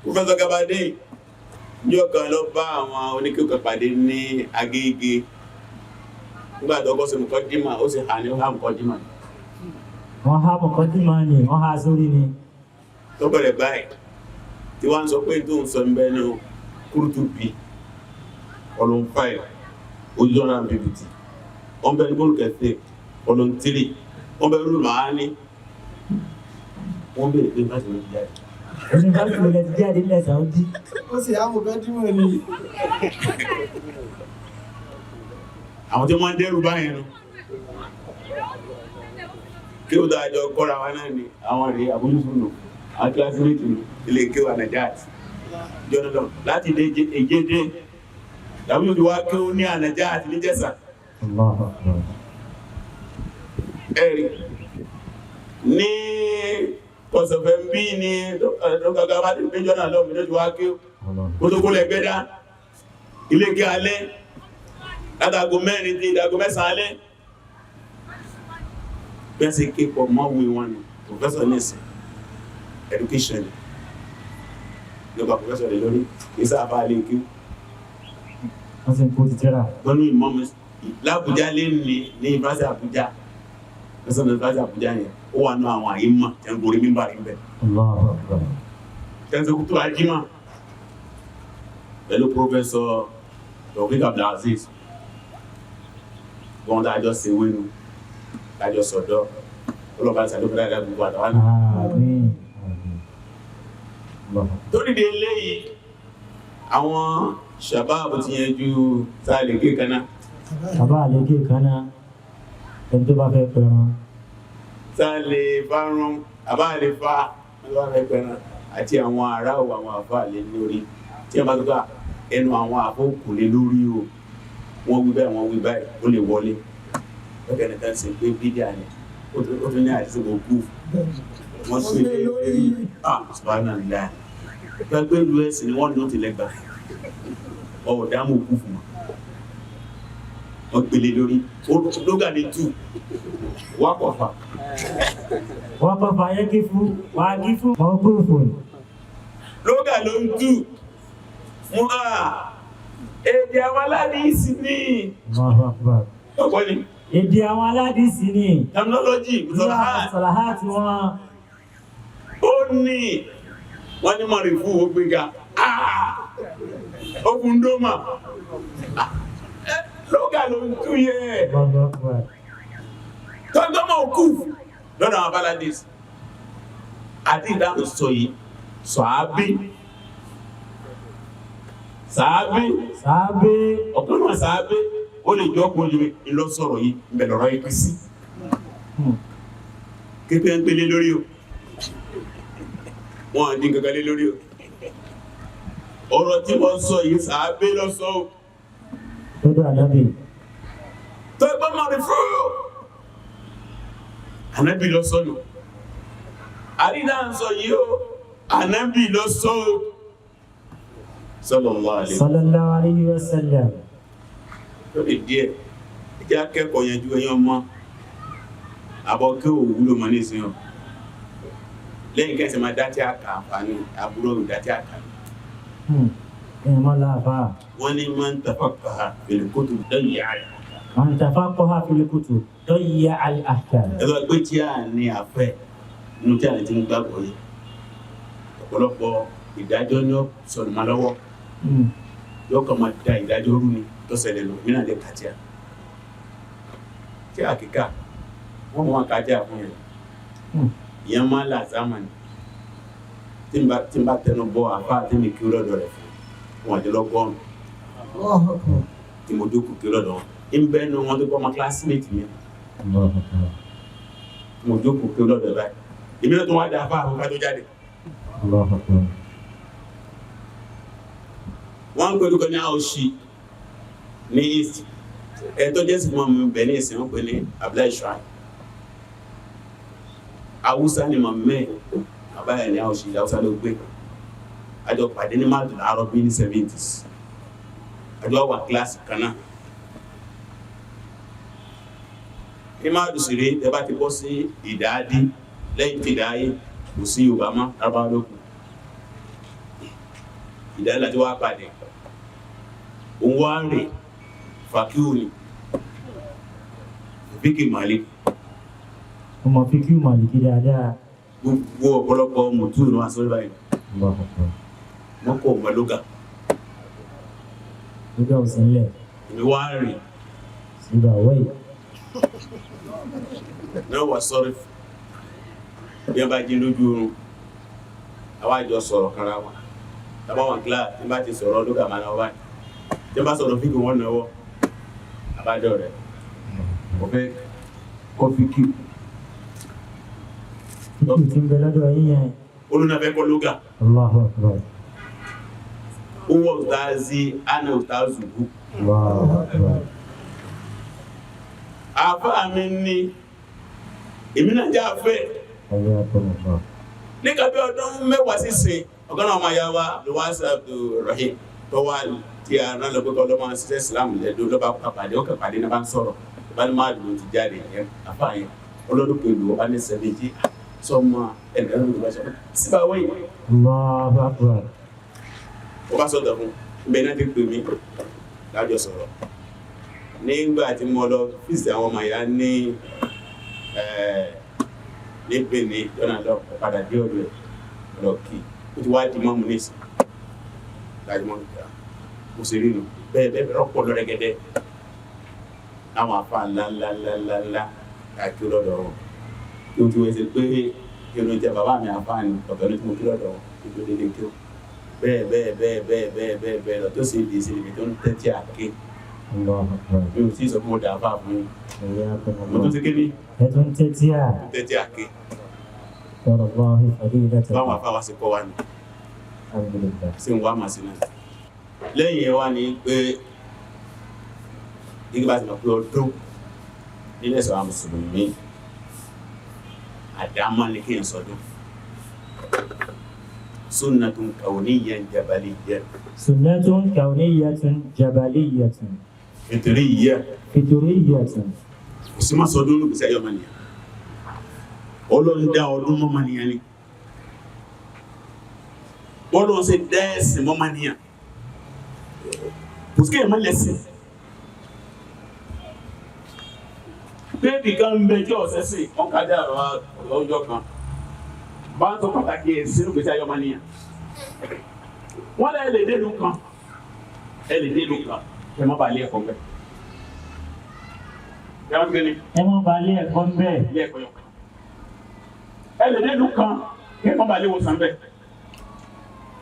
Professor Gabade yóò kan lọ bá àwọn oníkẹ́kọ̀ọ́ pàdé ní Agége nígbà tó kọ́ sí mọ̀kọ́dímà ó sì hà ní ó hà mọ̀kọ́dímà. Wọ́n há mọ̀kọ́dímà ni wọ́n há sórí ni. Tó bẹ̀rẹ̀ báyìí tí wọ́n sọ pé tó ń sọ ń bẹ́ ní Kurtubi ọlọ́n 5 ojú ọ̀nà bíbítì wọ́n bẹ̀rẹ̀ bọ́ọ̀lù kẹfẹ́ ọlọ́n 3 wọ́n bẹ̀rẹ̀ rúlù máa ní wọ́n bẹ̀rẹ̀ pé bá ti lọ jáde. Ẹni bá ti lọ jáde ilẹ̀ Saudi. Ó sì á mọ̀ bẹ́ẹ̀ dímọ̀ ni. Àwọn tí wọ́n ń dẹ́rù báyìí nù kí ó dájọ́ kọ́ra wa náà ni àwọn rèé àbúrúsùnù àwọn kílásímẹ́tì ilé kéwà Nàìjíríà jọ́nà láti dé èjédé tàbí òdí wá kí ó ní ànàjá àti ní Jẹ́sà ẹ̀rì ní pọ̀sọ̀fẹ́ ń bí ní ọgbàgbà bá ti pé jọ́nà lọ́mí ló ti wá kí ó tó kólẹ̀ gbẹ́dá ilé kí alẹ́ látàgò 4 tí ìdàgò 9 alẹ́ bí a ṣe kéèkọ̀ mọ́wé wọn ni professor nẹ́sì education lọ́gbà professor lè lórí ìsá àbá alẹ́ kí wọ́n sì ń kó ti tẹ́ra lọ́nà ìmọ́mù lábújá lè ní ìbáṣẹ́ Àbújá lọ́sọ̀nà ìbáṣẹ́ Àbújá yẹn ó wà náà àwọn àyíma tẹ́gbòrí mímbà rí bẹ̀ tẹ́sẹ̀kútó ajímà pẹ̀lú professor Dr. Abdulaziz wọ́n dájọ́ sí wínú dájọ́ sọ̀dọ́ ọlọ́pàá ìsàdókè dáadáa gbogbo àtàwọn tó dìde léyìí àwọn sàbáàbù ti yẹn ju sáàlẹ̀ gé kaná bàbá àlégé kaná ẹni tó bá fẹ́ pẹran sáàlẹ̀ bá rán àbá àlè fa ẹni tó bá fẹ́ pẹran àti àwọn ará ò àwọn àfá àlè lórí tí a bá tó gbà ẹnu àwọn àfókù lé lórí o wọ́n wí báyìí wọ́n wí báyìí ó lè wọlé lọ́kẹ́ ní tẹ́sí pé bídíà ni ó tún ní àìsí gbogbo wọ́n tún lè lórí subhanallah pẹ́pẹ́ ìlú ẹ̀sìn ni wọ́n ní ó ti lẹ́gbà ọ̀dámù kú fún wọn gbélé lórí lóga ní 2 wákọ̀fà yẹ́ kí fún wà kí fún ọgbọ́n fún lóga ló ń 2 mú èdè àwọn aládìísì ní ọ̀pọ̀ ni èdè àwọn aládìísì ní terminology sọ̀làhátì wọn ó ní wọ́n ní mọ̀rí fún ògbéga ogun dómà lóga ló ń 2 yẹ tọ́gbọ́mọ̀ òkú lọ́nà àwọn aládìísì àti ìdáhùn sọ yìí sàábí ọ̀kan náà sàábé ó lè jọ ọkùnrin ojú ìlọ sọ̀rọ̀ yìí ìbẹ̀lọ̀rọ̀ ikú sí kéfẹ́ ń pèlé lórí o wọ́n dín kankan lé lórí o ọ̀rọ̀ tí wọ́n sọ yìí sàábé lọ sọ o tó ẹgbọ́n máa rí fún ànábì lọ sọ́nà àrídà ń sọ yìí ó ànábì ló sọ sallallahu alayhi wa sallam. lórí díẹ̀ ìjà akẹ́kọ̀ọ́ yẹn ju ẹyán mọ́ àbọ̀ kí ò wúlò mọ́ nísìnyàn lẹ́yìn kẹsì máa dá tí a kà àǹfààní àbúrò ìdá tí a kà ẹ̀mọ́ láàbá. wọ́n ní máa ń tafaqaha fil kutub dayya al man tafaqaha fil kutub dayya al ahkam. ẹ̀rọ pé tí a ní àfẹ́ inú tí a lè ti ń gbàgbọ́ yìí ọ̀pọ̀lọpọ̀ ìdájọ́ ní sọ̀rọ̀ máa lọ́wọ́ yóò kàn máa da ìdájọ́ rú ni tó ṣẹlẹ̀ lọ nínú àlẹ́ kàtíà tí a kíkà wọ́n mọ̀ kàtíà fún yẹn ìyẹn máa là sáàmàní tí n bá tẹnu bọ àfáà tí mi kí lọ́dọ̀ rẹ̀ fún wọn àti lọ́gọ́rùn tí mo dúkù kí lọ́dọ̀ wọn ń bẹ́ẹ̀ nu wọn tó kọ́ ọmọ kílásímẹ́tì mi tí mo dúkù kí lọ́dọ̀ báyìí èmi náà tó wá dá àfáà àwọn ká tó jáde wọ́n ń pẹ̀lú kan ní àwòṣì ní east ẹ̀ tó jẹ́ sí mọ́ mi bẹ̀ ní ìsìn wọn pè ní Abdullahi Shuaib Hausa ni mọ̀mẹ́ àbáyẹ̀ ní àwòṣì Hausa ló gbé àjọ pàdé ní Madul Arabi ní 70s àjọ wà kíláàsì kan náà ní Madul sí rí ẹ bá ti bọ́ sí ìdáadí lẹ́yìn tí ìdáyé kò sí Yorùbá mọ́ Lárúbáwá ló kù ìdáyé láti wá pàdé òun wá rè fàkíù ni fíkì Malik ọmọ fíkí Màlìkí dáadáa. gbogbo ọ̀pọ̀lọpọ̀ mọ̀tú ní wá sọ́rọ̀ báyìí wọ́n kọ̀ ọmọ lóga lóga ò sílẹ̀ ìlú wá rìn síbà wẹ́yì náà wà sọ́rọ̀ bí wọ́n bá jí lójú oorun àwọn àjọ sọ̀rọ̀ kanra wa tàbá wọn kílá tí bá ti sọ̀rọ̀ lóga máa náwó báyìí tí wọ́n bá sọ̀rọ̀ fíkì wọ́n náwó àbájọ rẹ̀ kò fẹ́ kọ́ fíkì fíkí tí ń bẹ lọ́dọ̀ yíyẹn. olùnàfẹ́ kọ́ lóga Allahu Akbar. owó ọ̀tàzí àná ọ̀tàzùkú Allahu Akbar. àfáà mi ní èmi náà jẹ́ àfẹ́ ayé àtọ̀nàfà. nígbà bí ọdún mẹ́wàá sísìn ọ̀gá náà máa yá wa Lawaz Abdulrahim tó wà tí a rán lọ pé kọ́ lọ́mọ ṣiṣẹ́ Islam lẹ́dọ́ lọ́ba pàpàdé ọkọ̀ pàdé náà bá ń sọ̀rọ̀ bá ní máa dùn ti jáde yẹn àfáà yẹn ọlọ́dún pẹ̀lú ọba ní sẹ́lẹ̀jì sọmọ ẹ̀dá ló bá sọ̀rọ̀ síbà wẹ̀yìn Allahu Akbar. ó bá sọ̀tọ̀ fún bẹ́ẹ̀ náà ti pè mí lájọ sọ̀rọ̀ nígbà tí mo lọ fíìsì àwọn ọmọ ìyá ní Benin jọ́nà lọ padà dé ọ̀dọ̀ ẹ̀ lọ kí ó ti wá di mọ́mù ní ìsìn láti mọ́mù kí mo sì rí nù bẹ́ẹ̀ rọ́pọ̀ lọ́rẹ́gẹ́dẹ́ àwọn afá ńláńláńláńlá káàkiri lọ́dọ̀ wọn tí ó ti wẹ́ sí pé irun jẹ bàbá mi afá ni ọ̀tọ̀ ní tí mo kí lọ́dọ̀ wọn tó dédé kí ó bẹ́ẹ̀ lọ tó sì di sí ibi tó ń tẹ́tí àké Allahu Akbar. mi ò tí ì sọ fún mo dà fà fún yín ayé àtọ̀nàfà. mo tó ti kéde ẹ tún tẹ́tí à. tẹ́tí àké Allahu fadilatan. báwọn afá wa sì kọ́ wa ni Alhamdulillah. sí ń wá màá sí náà lẹ́yìn ẹ̀ wá ní pé nígbà tí mo pé ọdún nílẹ̀ sọ̀rọ̀ mùsùlùmí àdámọ́ ní kí n sọdún sunnatun kawniyyan jabaliyyan sunnatun kawniyatun jabaliyyatun fitriyyan fitriyyatun. kò sí má sọdún ní gbèsè ayọ́mọ nìyàn Ọlọ́run dá ọdún mọ́mọ nìyàn ni Ọlọ́run ṣe dá ẹ̀sìn mọ́mọ nìyàn kò sí kéèyàn má lẹ́sìn bébì kan ń bẹ jẹ́ ọ̀sẹ̀ sí wọn kájà ọjọ́ kan bá ń sọ pàtàkì ẹ̀sìn gbèsè ayọ́mọ nìyàn wọ́n lẹ́ lè dénú kan ẹ lè dénú kan ẹ má bàa lé ẹ̀kọ́ bẹ́ẹ̀ ẹ má gbé ni ẹ mọ́ bá lé ẹ̀kọ́ ń bẹ́ẹ̀. ilé ẹ̀kọ́ yọ ẹ lè dénú kan kí ẹ má bàa lé wòsàn bẹ́ẹ̀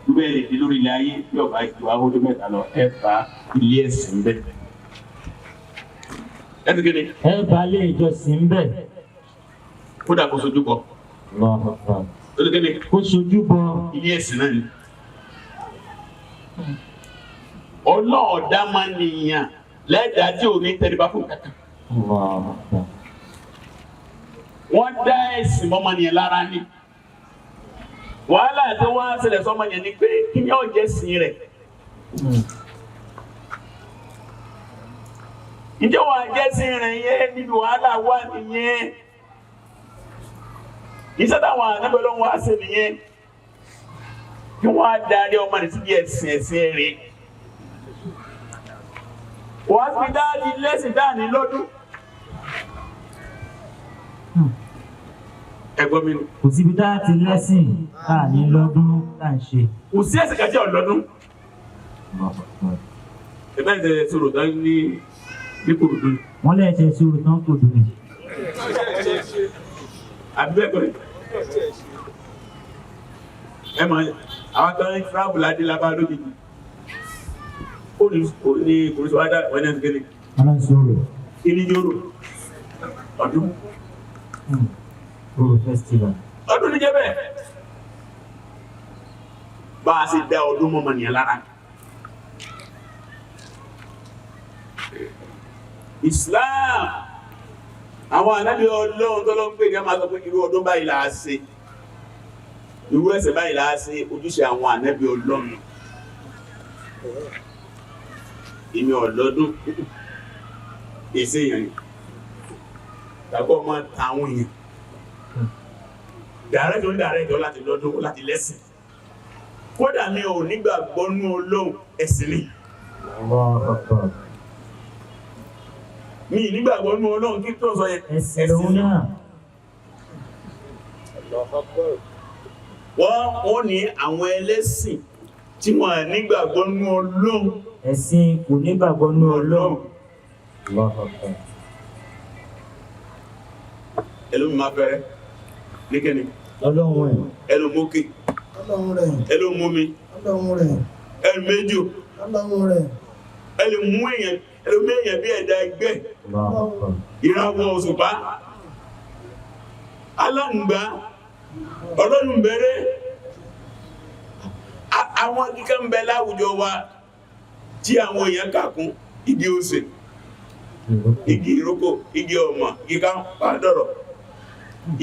gbé lè di lórí ilẹ̀ ayé bí ọba ìjọ ahójú mẹ́ta lọ ẹ bá ilé ẹ̀sìn bẹ́ẹ̀ ẹ ti kéde ẹ bá lé ìjọsìn ń bẹ́ẹ̀. kódà kó sojú bọ Allahu Akbar. ó ti kéde kó sojú bọ. ilé ẹ̀sìn náà ni ọlọ́ọ̀dá máa nìyàn lẹ́dàá tí ò ní tẹríba fún kankan Allahu Akbar. wọ́n dá ẹ̀sìn mọ́mọ́nìyàn lára ní wàhálà tó wá ṣẹlẹ̀ sọ́mọ yẹn ni pé kí ni ó jẹ́ sìn rẹ̀. Ǹjẹ́ wàá jẹ́ sìn rẹ̀ yẹn níbi wàhálà wà nìyẹn. Iṣẹ́ táwọn ànábì Ọlọ́run wá ṣe nìyẹn. Kí wọ́n á darí ọmọ rẹ̀ síbi ẹ̀sìn rẹ̀. Wàá fi dáàdi lẹ́sìn dáàni lọ́dún. Ẹ̀gbọ́n mi ni. Kò síbi tá a ti lẹ́sìn tá a ní lọ́dún tá a ń ṣe. Kò sí ẹ̀sìn kan tí ò lọ́dún. Ẹgbẹ́ ìṣẹ̀lẹ̀ sọ̀rọ̀ tán ní Kòròdú. Wọ́n lè ṣe sùúrù tán kò dùn mí. Àbí bẹ́ẹ̀ kọ́ ni. Ẹ mọ̀ àwọn kan ní tíráàbù ládé lábá lójijì. Ó ní ìkòrìsọ wá dá wọ́n ní ẹ̀sìn Wọ́n lè sọ̀rọ̀. kí ní yóró ọdún. Oro festival. Ọdún ní jẹ́ bẹ́ẹ̀. Bá a ṣe dá ọdún mọ́mọ́ nìyẹn lára. Islam àwọn ànábì Ọlọ́run tó lọ ń pè ní ọmọ àgbẹ̀ irú ọdún báyìí là á ṣe, irú ẹ̀sẹ̀ báyìí là á ṣe, ojúṣe àwọn ànábì Ọlọ́run. Èmi ọlọ́dún èsè èèyàn tàbí ọmọ àwọn èèyàn dàrẹ́jọ́ ń dàrẹ́jọ́ láti lọ́dún láti lẹ́sìn. Kódà mi ò nígbàgbọ́ nú Ọlọ́run ẹ̀sìn ni. Mi nígbàgbọ́ nú Ọlọ́run kí tó sọ yẹn Ẹ̀sìn lòun náà. Wọ́n ní àwọn ẹlẹ́sìn tí wọ́n nígbàgbọ́ nú Ọlọ́run. Ẹ̀sìn kò nígbàgbọ́ nú Ọlọ́run. Ẹlòmí máa fẹ́rẹ́ níkẹ́ni. Ọlọ́run ẹ̀. Ẹlòmókè. Ọlọ́run rẹ̀. Ẹlòmómi. Ọlọ́run rẹ̀. Ẹlòméjò. Ọlọ́run rẹ̀. Ẹlòmú èèyàn. Ẹlòmí èèyàn bí ẹ̀dá ẹgbẹ́. Ìràwọ̀ òṣùpá. Aláǹgbá. Ọlọ́run bẹ̀rẹ̀. Àwọn kíkẹ́ ń bẹ láwùjọ wa tí àwọn èèyàn kàkún igi osè, igi ìrókò, igi ọmọ, igi ká pàdọ̀rọ̀,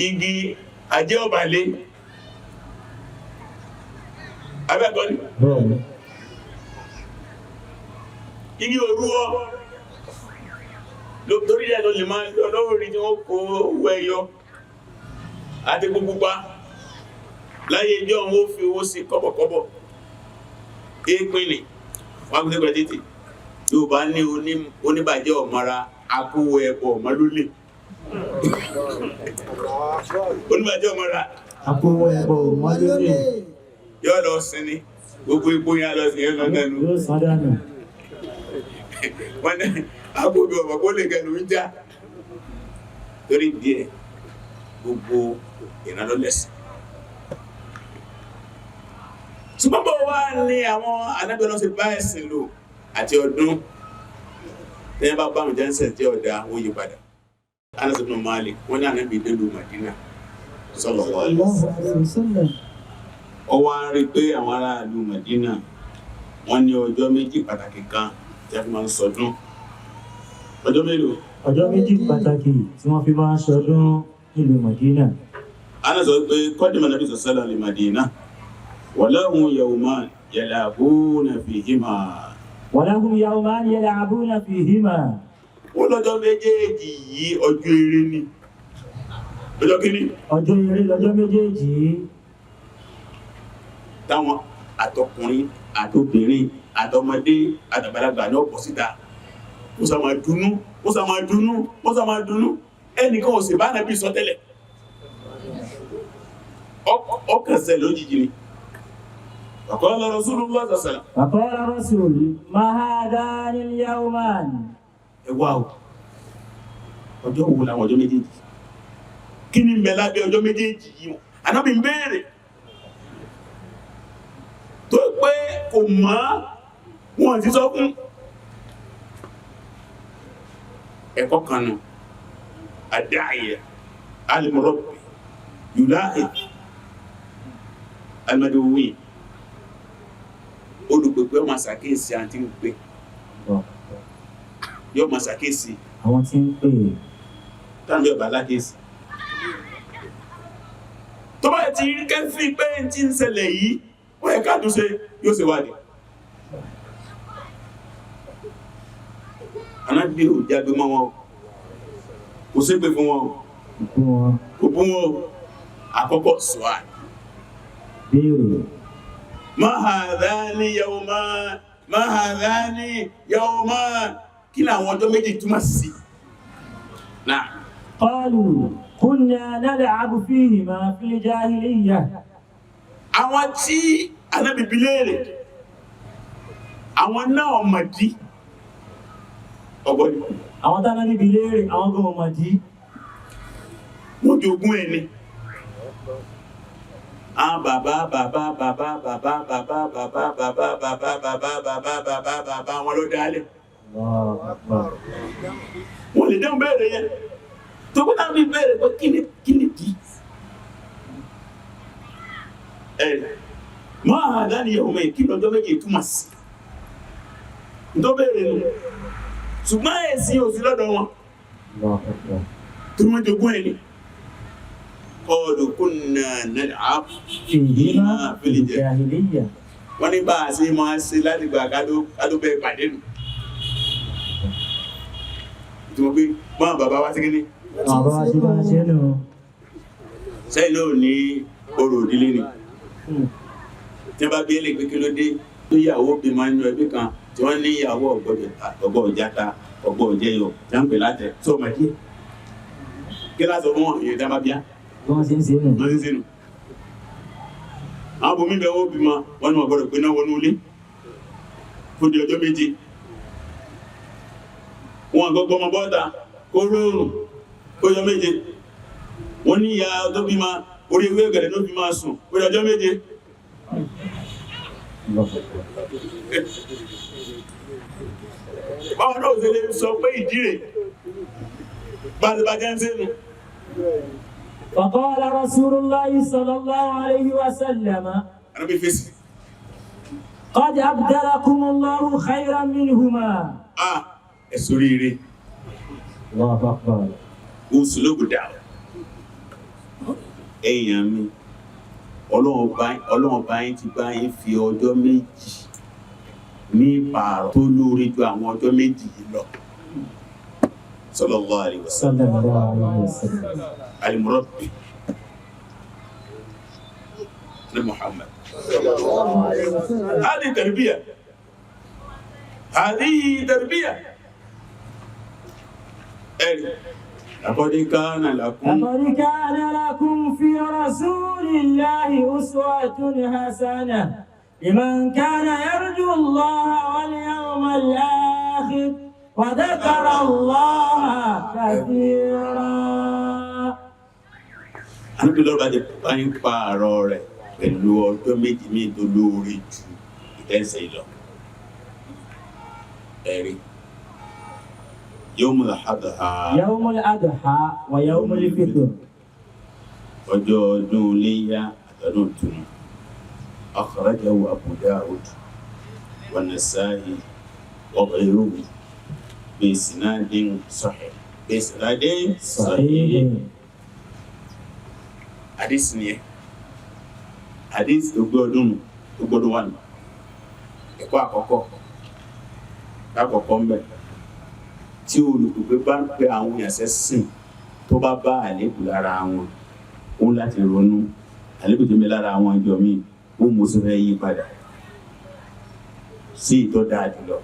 igi ajé ọ̀bàlẹ̀. Abẹ́kọ́ ni? Igi òrúwọ́. Torí ẹ̀ ló lè máa lórí tí wọ́n kó owó ẹyọ àti gbogbo pa. Láyé ìjọ wọn ó fi owó sí kọ́bọ̀kọ́bọ̀. Èèpìnì, wọ́n kú tẹ́gbẹ̀ títì. Yóò bá ní oníbàjẹ́ ọ̀mọ́ra akówó ẹ̀pọ̀ ọ̀mọ́ lólè. Oníbàjẹ́ ọ̀mọ́ra Akówó ẹ̀pọ̀ ọ̀mọ́ lólè. yóò lọ sinmi, gbogbo ipò yá lọ sí ẹ̀nà gẹnu. Yóò sán dànù. Wọ́n ní agbóbi ọ̀pọ̀ kó lè gẹnu ń já. Torí díẹ̀ gbogbo ìrànlọ́lẹ̀sìn. Ṣùgbọ́n bó wá ní àwọn ànábì Ọlọ́run ṣe bá ẹ̀sìn lò àti ọdún tẹ́yìn bá bá àwọn jẹ́nsẹ̀ tí ọ̀dá ó yí padà. Anas ibn Malik wọ́n ní ànábì délù Madina sallallahu alaihi wasallam. Ó wá rí pé àwọn aráàlú Madina wọ́n ní ọjọ́ méjì pàtàkì kan tí a fi máa ń sọdún. Ọjọ́ mélòó? Ọjọ́ méjì pàtàkì tí wọ́n fi máa ń sọdún nílùú Madina. Anas sọ pé qadima Nabi sallallahu alaihi Madina ولهم يومان يلعبون فيهما. ولهم يومان يلعبون فيهما. Wọ́n lọ́jọ́ méjèèjì yìí ọjọ́ eré ni. Ọjọ́ kíní? Ọjọ́ eré lọ́jọ́ méjèèjì yìí. Táwọn àtọkùnrin, àtobìnrin, àtọmọdé, àtàgbàlagbà ní ọ̀pọ̀ síta. Ó sá máa dùnnú, ó sá máa dùnnú, ó sá máa dùnnú. Ẹnìkan ò sì bá Ànábì sọ tẹ́lẹ̀. Ọkànsẹ̀ lójijì ni. فقال رسول الله صلى الله عليه وسلم. فقال رسول ما هذان اليومان. Ẹ wá o, ọjọ́ wo làwọn ọjọ́ méjèèjì? Kí ni ń bẹ lábẹ́ ọjọ́ méjèèjì yìí? Ànábì ń béèrè. Tó pé kò mọ̀ wọ́n ti sọ fún. Ẹ̀kọ́ kan nù, àdáyẹ, al-murabbi, yulahid, al-mad'uwin. Olùpèpè ọmọ àsàkéèsì àti ń pè yóò máa ṣàkéèsì àwọn tí ń pè táwọn ọba alákéèsì tó bá ti rí kẹ́fì pé tí ń ṣẹlẹ̀ yìí wọ́n ẹ̀ká tó ṣe yóò ṣe wádìí. Ànábì ò jágbe mọ́ wọn kò ṣépè fún wọn kò bú wọn àkọ́kọ́ sọ́à béèrè. ma hadhani yawman kí ni àwọn ọjọ́ méjì túmọ̀ sí náà. قالوا كنا نلعب فيهما في الجاهلية. Àwọn tí Ànábì bi léèrè àwọn náà mọ̀dí ọgbọ́n àwọn tánà níbi léèrè àwọn gan ọmọdí. wọ́n jogún ẹni àwọn bàbá wọn ló dálẹ̀ wọ́n lè dáhùn béèrè yẹn tó kó náà bí béèrè pé kí ni dì máa hadhani yawmayn kí lọ́jọ́ méjì túmọ̀ sí tó béèrè nù ṣùgbọ́n èsì òsì lọ́dọ̀ wọn tó wọ́n jogún ẹni qalu kunna nal'ab فيهما في الجاهلية. wọ́n ní bá a ṣe máa ṣe láti gbà kádó bẹ́ẹ̀ pàdé nù ìtumọ̀ pé máa bàbá wá sí kíní àwọn bá ṣe bá ṣe nù. sẹ́yìn náà ní orò ìdílé ni tí wọ́n bá bí ẹlẹ́gbẹ́ kí ló dé tó yàwó bí máa ń nu ẹbí kan tí wọ́n ní ìyàwó ọgbọ́ ìjáta ọgbọ́ ìjẹyọ jáǹpẹ̀ látẹ̀ tó ọmọ díẹ̀ kí lásọ fún wọn èyí tá bá bíá wọ́n ṣe ń ṣe nù. wọ́n sí sínú àwọn bomi bẹ̀ wọ́n bí ma wọ́n ní wọ́n gbọ́dọ̀ pé náà wọnú ilé fún di ọjọ́ méje wọn àgọ́gbọ́ ọmọ bọ́ta kó rọrùn kó yọ méje wọ́n ní ìyá tó bí ma orí ewé ẹ̀gẹ̀rẹ̀ ló fi máa sùn kó di ọjọ́ méje báwọn náà ṣe lè sọ pé ìdíre bá ti bá jẹ́ ń sínú فقال رسول الله صلى الله عليه وسلم Ànábì fèsì قد أبدلكم الله خيرا منهما. ẹ̀sùn ríire الله أكبر. usulubu dáwà èèyàn mi Ọlọ́run bá yín ti bá yín fi ọjọ́ méjì ní ìpààrọ̀ tó lóore ju àwọn ọjọ́ méjì yìí lọ sallallahu alaihi wasallam صلى الله عليه وسلم. al-murabbi ní Muhammad هذه تربية لقد كان لكم لقد كان لكم في رسول الله أسوة حسنة لمن كان يرجو الله واليوم الآخر وذكر الله كثيرا. Ànábì lọ́rọ̀ bá ti bá ń pààrọ̀ rẹ̀ pẹ̀lú ọjọ́ méjì ní tó lóore ju ìtẹ́sẹ̀ lọ. Ẹ̀rí. Yawmul Adha. يوم الأضحى ويوم الفطر. Ọjọ́ ọdún Iléyá àtọdún Ìtúnu. Akhrajahu Abu Dawud wa Nasa'i wa ghayruhu bi isnadin sahih. صحيح. Hadith ni ẹ hadith tó gbọ́dọ̀ wà ní ẹ̀kọ́ àkọ́kọ́ ń bẹ̀ tí olùgbé bá ń pẹ àwọn ìyàsẹ́ sìn tó bá bá àlébù lára wọn ó láti ronú àlébù tó ń bẹ lára àwọn ìjọ míì ó mú sí fẹ́ yí padà sí ìtọ́ dáa jùlọ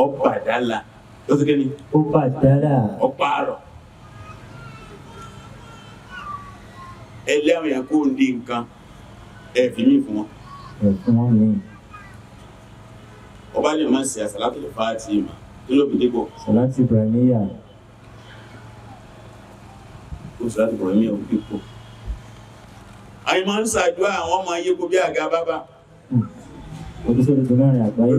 ọ̀pàdálà tó ti kéde وبدلا. ọ̀pààrọ̀ ẹlẹ́wọ̀n yẹn kó ń di nǹkan ẹ̀fì mí fún wọn ọba lè máa ṣe àsàlátù lè fà á tí mà tó lóbi dépò صلاة إبراهيمية. ó sì láti bọ̀rọ̀ mí ọ̀ dépò àyè máa ń ṣàdúrà àwọn ọmọ ayé kó bí àga bábá ojúṣe tuntun mẹ́rin àgbáyé.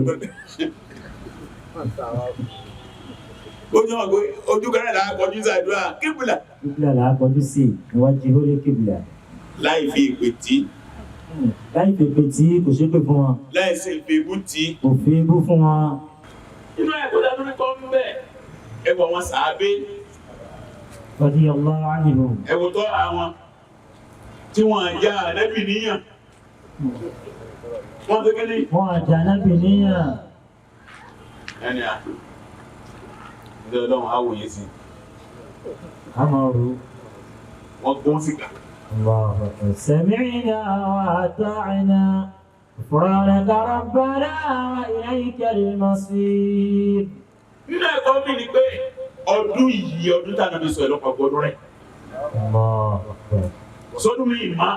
ojú kan náà kọjú ṣàdúrà kíbùlà kíbla là á kọjú sí níwájú hólé kíbla. láì fi ìpè tí láì pèpè tí kò ṣépè fún wọn láì sí ìfebú tí kò fi bú fún wọn. inú ẹ̀kọ́ dábí kọ́ ń bẹ̀ ẹ̀wọ̀ wọn sàábé radiyallahu anhum. ẹ̀wọ̀ tọ́ àwọn tí wọ́n já ànábì níyàn. Wọ́n tó kéde? Wọ́n já ànábì níyàn. Ẹni à, ìdí ọlọ́run á wòye sí. A máa rú. Wọ́n gún síkà. سمعنا وأطعنا غفرانك ربنا وإليك المصير. Nínú ẹ̀kọ́ mi ni pé ọdún yìí ọdún tàbí ọdún sọ ẹ̀lọ́pàá gbọdún rẹ̀. Sọdún mi ìmá.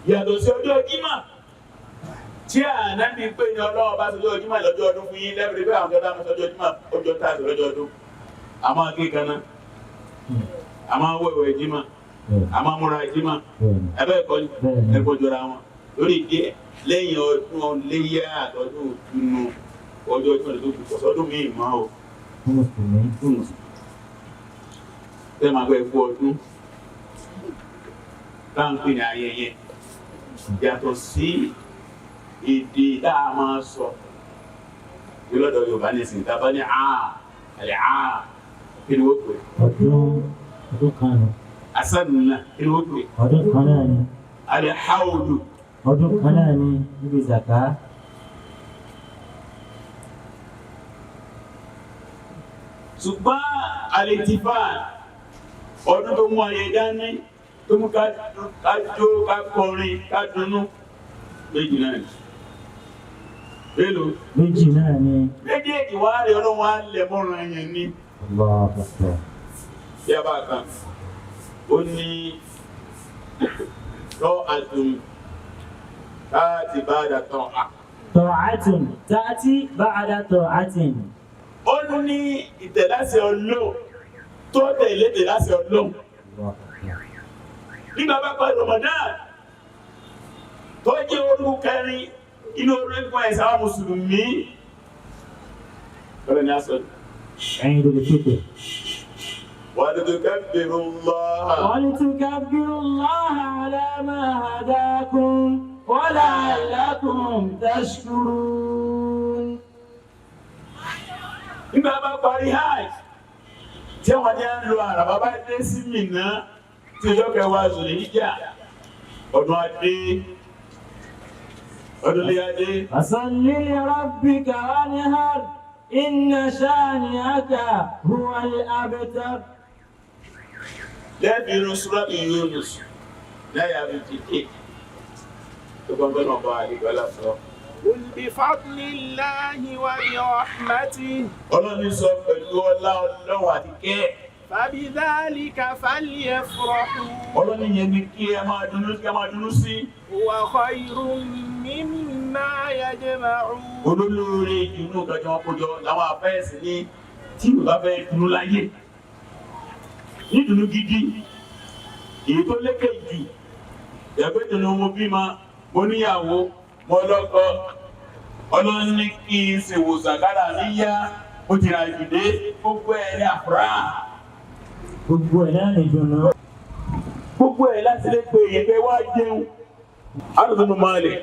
Yàtọ̀ sí ọjọ́ Jímọ̀. Tí Ànábì pé ní Ọlọ́run bá sọjọ́ Jímọ̀ lọ́jọ́ ọdún fún yín lẹ́bìrì pé àwọn ọjọ́ sọjọ́ Jímọ̀ ọjọ́ tàbí lọ́jọ́ ọdún. A máa gé kaná. A máa wẹ̀wẹ̀ Jímọ̀. A máa múra Jímọ̀. Ẹbẹ́ ẹ̀kọ́ ẹ̀kọ́ jọra wọn. Lórí ìdí lẹ́yìn ọdún léyà àtọ́dún ìtùnú ọjọ́ ìtùnú tó kù sọ́dún mi ìmọ̀ o. Tẹ́ máa gbẹ́ fún ọdún. Táǹpì ní ayẹyẹ. Yàtọ̀ sí èdè tá a máa sọ. Ìlọ́dọ̀ Yorùbá ní ìsìn tàbá ní àlẹ́ kí ni wọ́n pè? Ọdún kan náà. Asánùnà kí ni wọ́n pè? Ọdún kan náà ni. Alẹ́ Haudu. Ọdún kan náà ni níbi Zaka. Ṣùgbọ́n àlètìfà ọdún tó mú ayẹ dání tó mú ká jó ká kọrin ká dunnú méjì náà ni. Èlò? Méjì náà ni. Méjèèjì wá rí ọlọ́run wá lẹ̀ mọ́ràn ẹ̀yẹn ní. Bí a bá kan, ó ní lọ́ àdùn táàtì bá dà tán à. Ta'atun ta'ti ba'da ta'atin. Ó ní ìtẹ̀láṣẹ Ọlọ́run tó tẹ̀lé ìtẹ̀láṣẹ Ọlọ́run. Nígbà bá pa Ramadan tó jẹ́ orúkọ kẹrin inú orúkọ ẹ̀sà àwọn Mùsùlùmí. Ọlọ́run ni a sọ. Ẹ̀yin ló lè ṣètò. وَلِتُكَبِّرُوا اللَّهَ وَلِتُكَبِّرُوا اللَّهَ عَلَى مَا هَدَاكُمْ وَلَعَلَّكُمْ تَشْكُرُونَ. Nígbà bá parí hajj tí wọ́n ní à ń lo àràbá bá dé sí Mínà tí ọjọ́ kẹwàá Zul-Hijjah ọdún adé ọdún lé adé. فَصَلِّ لِرَبِّكَ وَانْحَرْ إِنَّ شَانِئَكَ هُوَ الْأَبْتَرُ. Lẹ́bí inú Súrátù Yúnus láyà 58 tó gbọ́ngbọ́n náà bá àrígbọ́lá sọ. قل بفضل الله وبرحمته Ọlọ́run sọ pẹ̀lú ọlá Ọlọ́run àti kẹ́. فبذلك فليفرحوا Ọlọ́run yẹn ni kí ẹ máa dùnnú sí. هو خير مما يجمعون. Olólórí ìdùnnú kan tí wọ́n kó jọ láwọn afẹ́ẹ̀sì ní tí ò bá fẹ́ dùnnú láyé. Ní ìdùnnú gidi, èyí tó lékè jù, ẹgbẹ́ ìdùnnú mo bímọ, mo níyàwó, mo lọ́kọ, Ọlọ́run ní kí n ṣe wòsàn kára níyá, ó ti ra ìdìdé, gbogbo ẹ̀ ní àfúrá. Gbogbo ẹ̀ náà lè dùnú. Gbogbo ẹ̀ láti lè pe ìyẹ̀pẹ̀ wá jẹun. Àdùnnú máa lè.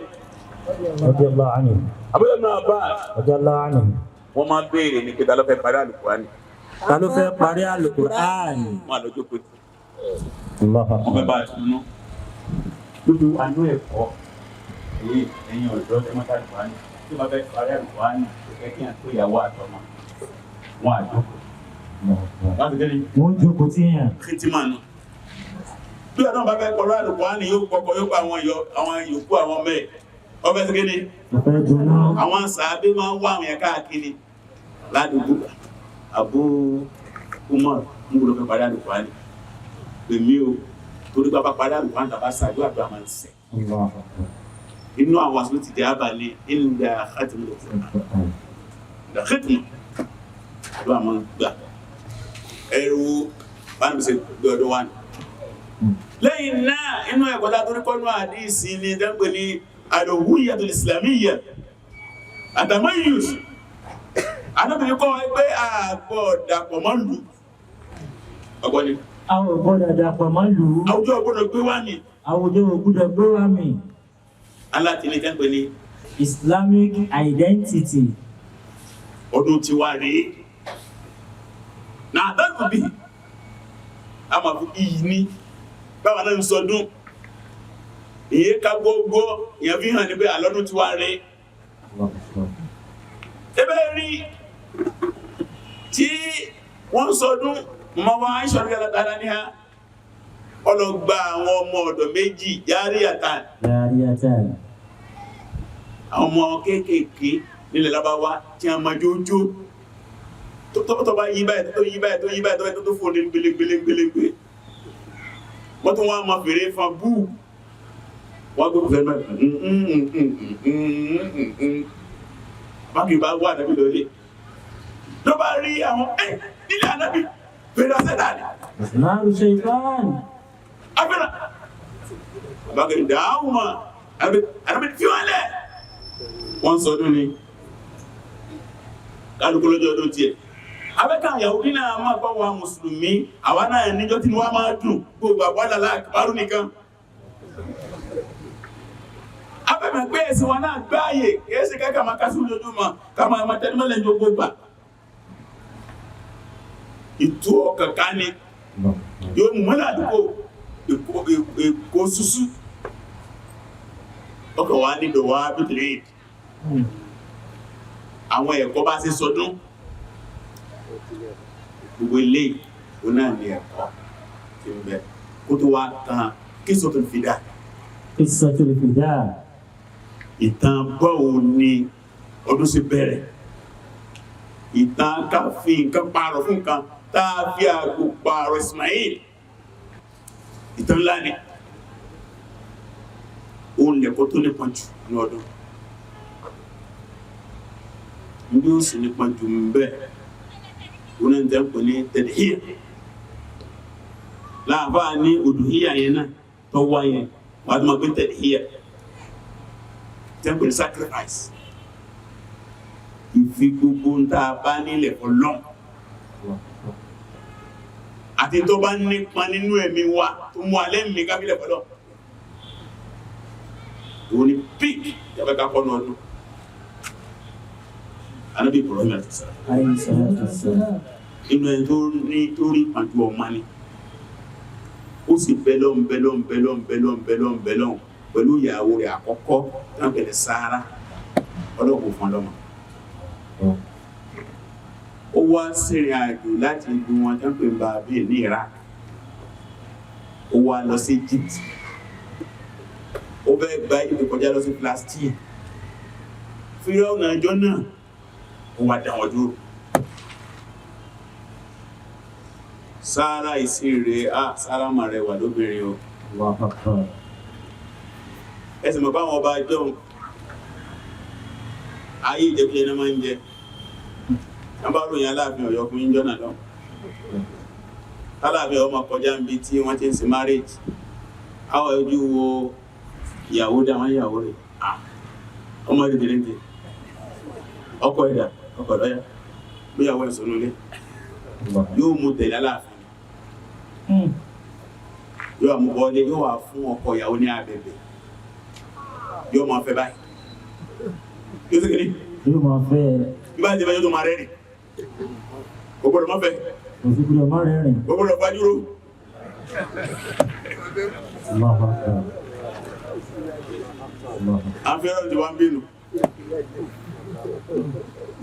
Radiyallahu anhu. Abúlé náà bá Radiyallahu anhu. wọ́n máa béèrè ní pé ta ló fẹ́ parí Al-Qur'ani. Ta ló fẹ́ parí Al-Qur'ani? Máa lọ jókòó tì. Allahu Wọ́n fẹ́ Akbar. bá a tún ná. Lójú àánú ẹ̀kọ́ ẹ̀yin ọ̀dọ́ tẹ́ mọ́tà Al-Qur'ani. Tí wọ́n fẹ́ parí Al-Qur'ani, kẹ̀kẹ́ kí n tó ìyàwó àtọmọ. Wọ́n á jókòó. Wọ́n ti kéde Wọ́n jókòó tí yàn. kìtìmọ̀ nù. Bí ọ̀dọ́ bá fẹ́ parí Al-Qur'ani yóò kọ́kọ́ yóò pa àwọn yòókù àwọn mẹ́ẹ̀. Ọbẹ̀ ti kéde. Ọ̀fẹ́ dùnú. Àwọn sàábé máa ń wá àwọn yẹn káàkiri ládùúgbò. Abu Umar ń gbọ́dọ̀ fẹ́ parí Al-Qur'ani. Èmi o, torí bá parí Al-Qur'ani tàbá ṣáájú àdúrà máa ń sẹ̀. Allahu Akbar. Inú àwọn àṣírí ti di abalẹ̀ ìlúdà khatmul Qur'an. Ìdá khatmul àdúrà máa ń gbà. Ẹrù bá mi ṣe gbé ọdún wa ni. Lẹ́yìn náà, inú ẹ̀kọ́ tá a torí kọ́nú àdíìsì ni dẹ́gbẹ̀ ní al-huwiyyatul islamiyyah. At-tamayyuz. Anábìnrin kọ́ ẹgbẹ́ àgbọ̀ dàpọ̀ mọ́ lù. Ọgbọ́ni. Àwọn ò gbọ́dọ̀ dàpọ̀ mọ́ lù ú. Àwùjọ gbọ́dọ̀ gbé wá ní. Àwùjọ ò gbọ́dọ̀ gbé wá mì. Aláti ní dẹ́gbẹ̀ ní Islamic identity. ọdún ti wá rí. Náà dẹ́gbẹ̀ bí. A máa fi iyì ní. báwa náà ń sọdún ìyẹ́ ká gbogbo ìyẹn fi hàn ní pé àlọ́dún ti wá rí ẹbẹ́ rí tí wọ́n sọdún mọ́ wá ìṣọ́rọ̀ látara ní ha ọlọ́gbà àwọn ọmọ ọ̀dọ̀ méjì Jariyatan àwọn ọmọ kéékèèké nílẹ̀ Lárúbáwá tí a máa jójó tó bá yí báyìí tó yí báyìí tó yí báyìí tó fò ní gbélégbélégbé wọ́n tún wá máa fèrè fan bú wọ́n gbé fẹ́ bákì bá wà nábì lórí ló bá rí àwọn nílẹ̀ ànábì fèrè ọ̀sẹ̀dá ni Ìsìláàrù ṣe ìfáàn. afẹ́ràn bákì dáhùn mọ́ ànábì fi wọ́n lẹ̀ wọ́n sọdún ni kálukú lọ́jọ́ ọdún tiẹ̀ abẹ́ka àyàwó nínú àmà àpáwà mùsùlùmí àwa náà níjọ́ tí wọ́n máa dùn gbogbo àpádàlá àkàbárù nìkan abẹ́mẹ̀ pé ẹ̀sìn wọn náà gbáyè kẹ́ẹ̀sì kẹ́kà máa kásí lójúmọ́ ká máa tẹ́lẹ̀mọ́lẹ̀ ní gbogbo gbà ìtú ọ̀kànká ni yóò mú mọ́lá àdúgbò èkó súsú ọkọ̀ wa nílò wá bíbélì àwọn ẹ̀kọ́ bá ṣe sọdún gbogbo ilé ìwò náà ní ẹ̀kọ́ tí ń bẹ kó tó wá tán Qissatul Fida Qissatul Fida. ìtàn báwo ni ọdún ṣe bẹ̀rẹ̀ ìtàn ká fi nǹkan pààrọ̀ fún nǹkan tá a fi àgbò pààrọ̀ Ismail ìtàn ńlá ni òun lẹ̀kọ́ tó nípa jù ní ọdún ní ó sì nípa jù ń bẹ́ẹ̀ òun náà jẹ́ pẹ̀lú tadhiya láàbá ní udhiya yẹn náà tó wáyé wà á tó máa gbé tadhiya jẹ́ pẹ̀lú sacrifice ìfi gbogbo ń tá a bá nílẹ̀ Ọlọ́run àti tó bá nípa nínú ẹ̀mí wa tó mú alẹ́ mi kábílẹ̀ fọlọ́ òun ni pig yàbẹ́ ká kọ́ náà dùn Ànábì Ibrahim àti Sárà inú ẹ̀ tó rí pàjú ọmọ ni ó sì bẹ́lọ́n pẹ̀lú ìyàwó rẹ̀ àkọ́kọ́ náà pẹ̀lẹ̀ Sárà ọlọ́pù fún ọlọ́mọ ó wá sírìn àjò láti ìlú wọn tán pè bá bí ní Iraq ó wá lọ sí Egypt ó bẹ́ gba ìlú kọjá lọ sí Palestine fíra ọ̀nà ìjọ náà ó wá dáwọn dúró Sárà ìsìnrè Sárà mà rẹwà lóbìnrin o ẹsẹ̀ mọ̀ báwọn ọba jọun ayé ìjẹkújẹ náà máa ń jẹ àbáròyìn Aláàfin Ọ̀yọ́ fún ìjọ náà lọ Aláàfin ọmọ kọjá ń bí tí wọ́n ti ń ṣe marriage àwọn ojú wo ìyàwó dáwọn ìyàwó rẹ̀ ọmọ ìdílé ọkọ ẹ̀dà ọkọ lọ́yà gbéyàwó ẹ̀sùn nílé yóò mú tẹ̀lé Aláàfin yóò àmúbọ́lé yóò wà fún ọkọ ìyàwó ní abẹ̀bẹ̀ yóò máa fẹ́ báyìí yóò sì kìíní Yóò máa fẹ́ ibá jẹ́ báyìí yóò tó máa rẹ́rìn gbogbo máa fẹ́ òsìkúrò máa rẹ̀rìn. gbogbo fàájúrò àfẹ́ràn tí wá ń bínú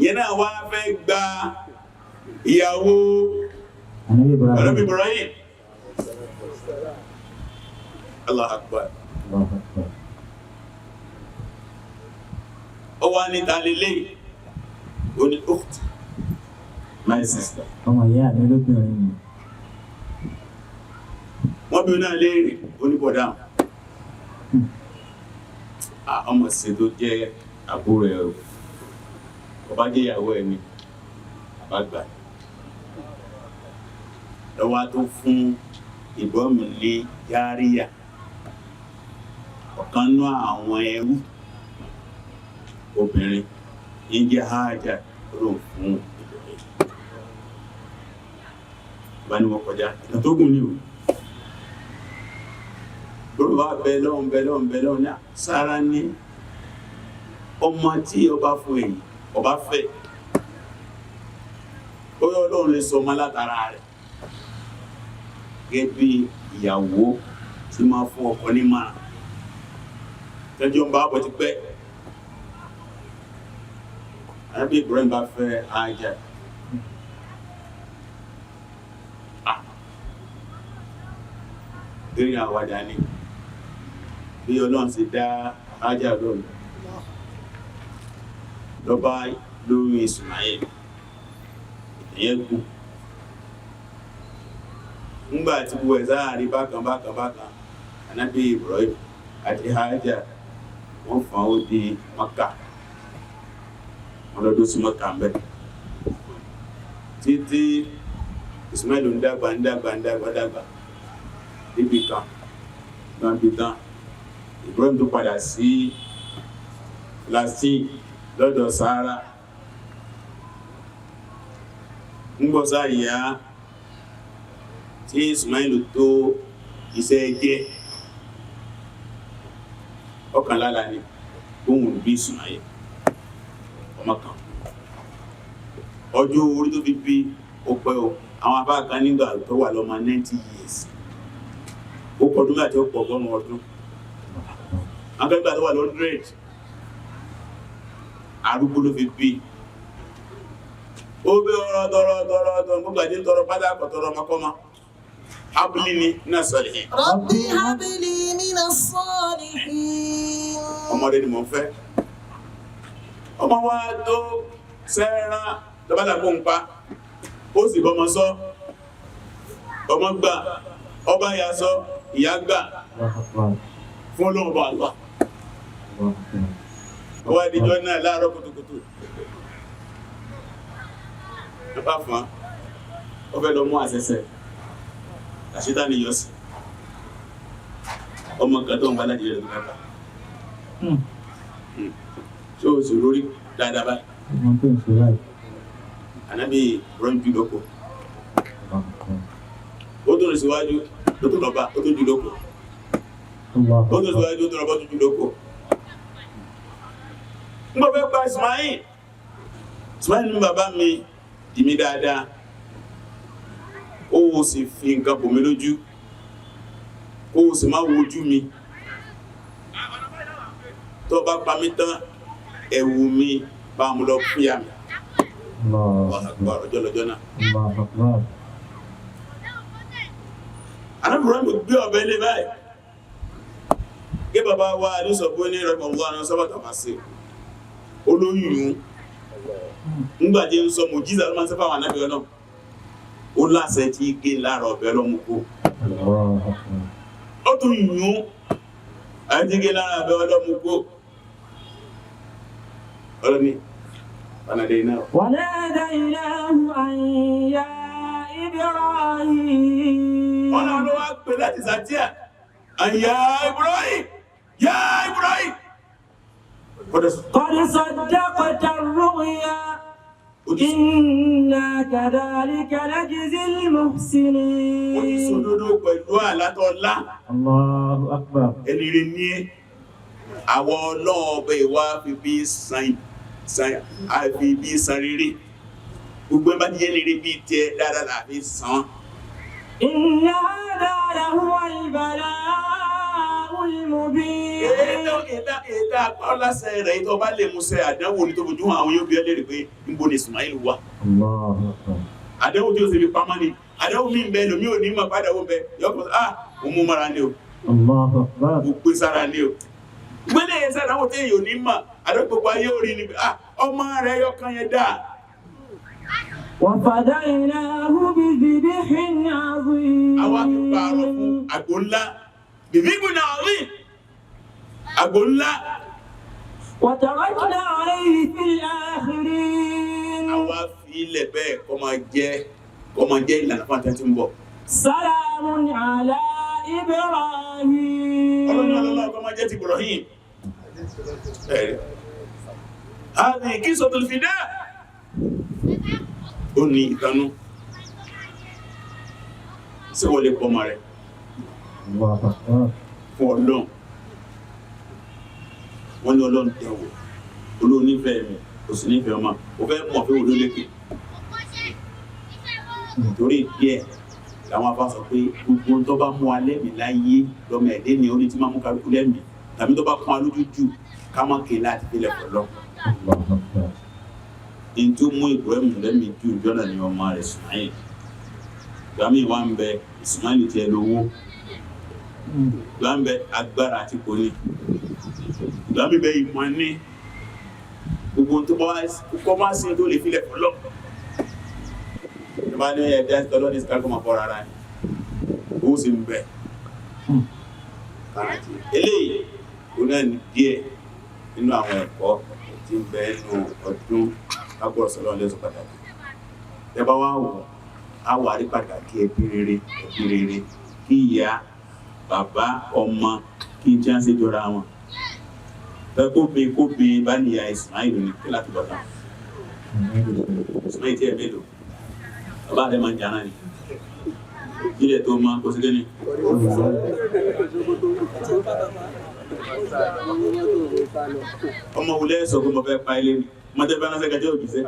yẹn náà wá fẹ́ gba ìyàwó Ànábì Ibrahim Allah Akbar ó wá ní tàlélé ó ní ukhti my sister Ọmọ ìyá mi lóbìnrin ni. wọ́n bí náà léèrè oníbọ̀dá ọmọ sí tó jẹ́ àbúrò ẹ̀ ọba jẹ́ ìyàwó ẹni àbágbà lọ́wọ́ tó fún Ibrahim ní Járíyà ọ̀kan náà àwọn ẹrú obìnrin ní jẹ́ Hájà rò fún Ibrahim bá ní wọ́n kọjá ìtàn tó gùn ní o lórí wá bẹ́lọ́n ní Sárà ní ọmọ tí ọba fún èyí ọba fẹ́ ó yọ Ọlọ́run lè sọ ọmọ látara rẹ̀ gẹ́gẹ́ bí ìyàwó tí máa fún ọkọ ní máa tẹ́jọ́ ń bá bọ̀ ti pẹ́. Ànábì Ibrahim bá fẹ́ Hajar. Lórí àwàdà ni bí Ọlọ́run sì dá Hajar lónìí lọ́ba lórí Ismail ìyẹn kú. Ńgbà tí gbogbo ẹ̀ sáàrí bákan Ànábì Ibrahim àti Hajar wọ́n fà ó di Mákà, wọ́n lọ́dún sí Mákà ń bẹ̀ títí Ismail ń dàgbà níbi kan náà bí tán Ibrahim tó padà sí Palestine lọ́dọ̀ Sahara. ń gbọ́ sáàyà tí Ismail tó iṣẹ́ jẹ́ ọkàn lára ní ohun bí Ismail ọmọ kan ọjọ́ orí tó fi bí ó pẹ́ o. Àwọn abá kan nígbà tó wà lọ́mọ 90 years ó kọdún láti ó pọ̀ ọgọ́rùn ọdún. Akẹ́gbà tó wà lọ 100 arúgbó ló fi bí. Ó bí ọ̀rọ̀ tọrọ gbogbo àti tọrọ pátákọ̀ tọrọ ọmọkọ́mọ. Habli ni minas salihin. Rabbi habli minas salihin. Ọmọdé ni mò ń fẹ́. Ọmọ wa tó sẹ́ran lọ́bàtà kó ń pa. Ó sì bọ́mọ sọ. Ọmọ gbà, ọba ya sọ, ìyá gbà. Fún Ọlọ́run bá Allah. Ọwọ́ ìdíjọ́ náà láàárọ̀ kùtùkùtù. Nípa fún án, ó fẹ́ lọ mú àṣẹṣẹ. Àṣítà ni yọ́sí. Ọmọ kan tó ń bá láti rẹ̀ lọ́pàá. Ṣé o sì lórí dáadáa báyìí? Ànábì Ibrahim jù lóko. Ó tó rẹ̀ síwájú, ó tó lọ́ba, ó tó jù lóko. Ó tó síwájú, ó tó lọ́ba, ó tó jù lóko. Ń bọ́ fẹ́ pa Ismail. Ismail ní bàbá mi dì mí dáadáa. Ó sì fi nǹkan bò mí lójú. Ó sì máa wojú mi. Tó bá pa mí tán, ẹ̀wù mi bá mú lọ fúyà mi. Ọjọ́ lọ́jọ́ náà. Ànábì Ibrahim gbé ọ̀bẹ ilé báyìí. Gé bàbá wa àdúsọ̀gbó ní ìrọ̀pọ̀ ọ̀gbọ́n àwọn sọ́bàtà máa ṣe. Olóyún nígbàtí ń sọ mùjíza ló máa ń sẹ́fà wà náà náà. Ó láṣẹ tí gé láàrọ̀ ọ̀bẹ lọ́mú kó. Ó tún yún àti gé láàrọ̀ ọ̀bẹ lọ́mú kó. Ọlọ́ni وناديناه أن يا إبراهيم. Ọlọ́run wá pè láti Sàtíà. Ya Ibrahim! Ya Ibrahim! قد صدقت الرؤيا إنا كذلك نجزي المحسنين. Ó ti sòdodo pẹ̀lú àlátọ́lá. Allahu Akbar. Ẹni rẹ̀ ní àwọn ọlọ́ọ̀bẹ̀ ìwá fi bí àfi bí san rere. Gbogbo ẹ bá jẹ́ rere bí tẹ́ dáadáa láàfin san. Inna hadha lahuwa al-bala'ul mubin. Èdè àpárlásẹ̀ rẹ̀ tó bá lè múṣẹ àdánwò ní tó fojú àwọn yóò bí ẹlẹ́rìí pé níbo ni Ismail wà. Àdánwò tí ó sì fi pamọ́ ni. Àdánwò mi ń bẹ lómi ò ní mọ̀ padà ó bẹ. Yọ́pọ̀ mo mú mara ní o. Mo pé sára ní o. Gbẹ́lẹ̀ yẹn sára àwọn tí èyàn ní mọ̀. Àdánwò gbogbo ayé orí ni ọmọ rẹ̀ yọkan yẹn dáa. وَفَدَيْنَاهُ بِذِبْحٍ عَظِيمٍ. Àwa fi pààrọ̀ fún àgbò ńlá. بِذِبْحٍ عَظِيمٍ. Àgbò ńlá. وَتَرَكْنَا عَلَيْهِ فِي الْآخِرِينَ. Àwa fi ilẹ̀ bẹ́ẹ̀ kó máa jẹ́ ìlànà fún àtẹ́tí ń bọ̀. سَلَامٌ عَلَى إِبْرَاهِيمَ. Ọlọ́run kó máa jẹ́ ti Ibrahim. هذه قصة الفداء. Ó ní ìtanú sí wọlé pọmọ rẹ̀ fún Ọlọ́run. Wọ́n ní Ọlọ́run tẹ̀wọ̀ Ọlọ́run nífẹ̀ẹ́ mi kò sí nífẹ̀ẹ́ ọmọ ó fẹ́ mọ̀ fẹ́ olólékè torí díẹ̀ làwọn afá sọ pé gbogbo tó bá mú alẹ́ mi láyé lọ́mọ ẹ̀dẹ́ ni ó ní tí máa mú kálukú lẹ́mìí tàbí tó bá kún alójú jù ká má ké láti fi lẹ̀kọ̀ lọ. ní tó mú Ibrahim lẹ́mìí jù jọ́nà ni ọmọ rẹ̀ Ismail. ìgbà míì wá ń bẹ Ismail tiẹ̀ lówó, ìgbà ń bẹ agbára àti kò ní, ìgbà míì bẹ ìmọ̀ ní gbogbo tó bá sí tó lè fi lẹ̀kọ̀ lọ. ìbá ní ẹ̀dá ìtọ́lọ́ ní ìsìnkú ọmọ fọ́ rárá ni ó sì ń bẹ. eléyìí ó náà ní díẹ̀ nínú àwọn ẹ̀kọ́ tí ń bẹ nínú ọdún kágbọ́ sọ́lọ́ lẹ́sọ̀ pàtàkì. ẹbá wá wò á wà rí pàtàkì ẹbí rere kí ìyá bàbá ọmọ kí n jẹ́ ń ṣe jọra wọn. bẹ́ẹ̀ kó bí bá níyà Ismail ní kí láti bọ̀tán. Ismail tí ẹ mélòó bàbá rẹ̀ máa ń jàrá ni ilẹ̀ tó máa kó sí gẹ́ni. ọmọ wulẹ̀ sọ pé mo fẹ́ pa ilé ni mo tẹ́ bá náà sẹ́gàjẹ́ òbíṣẹ́.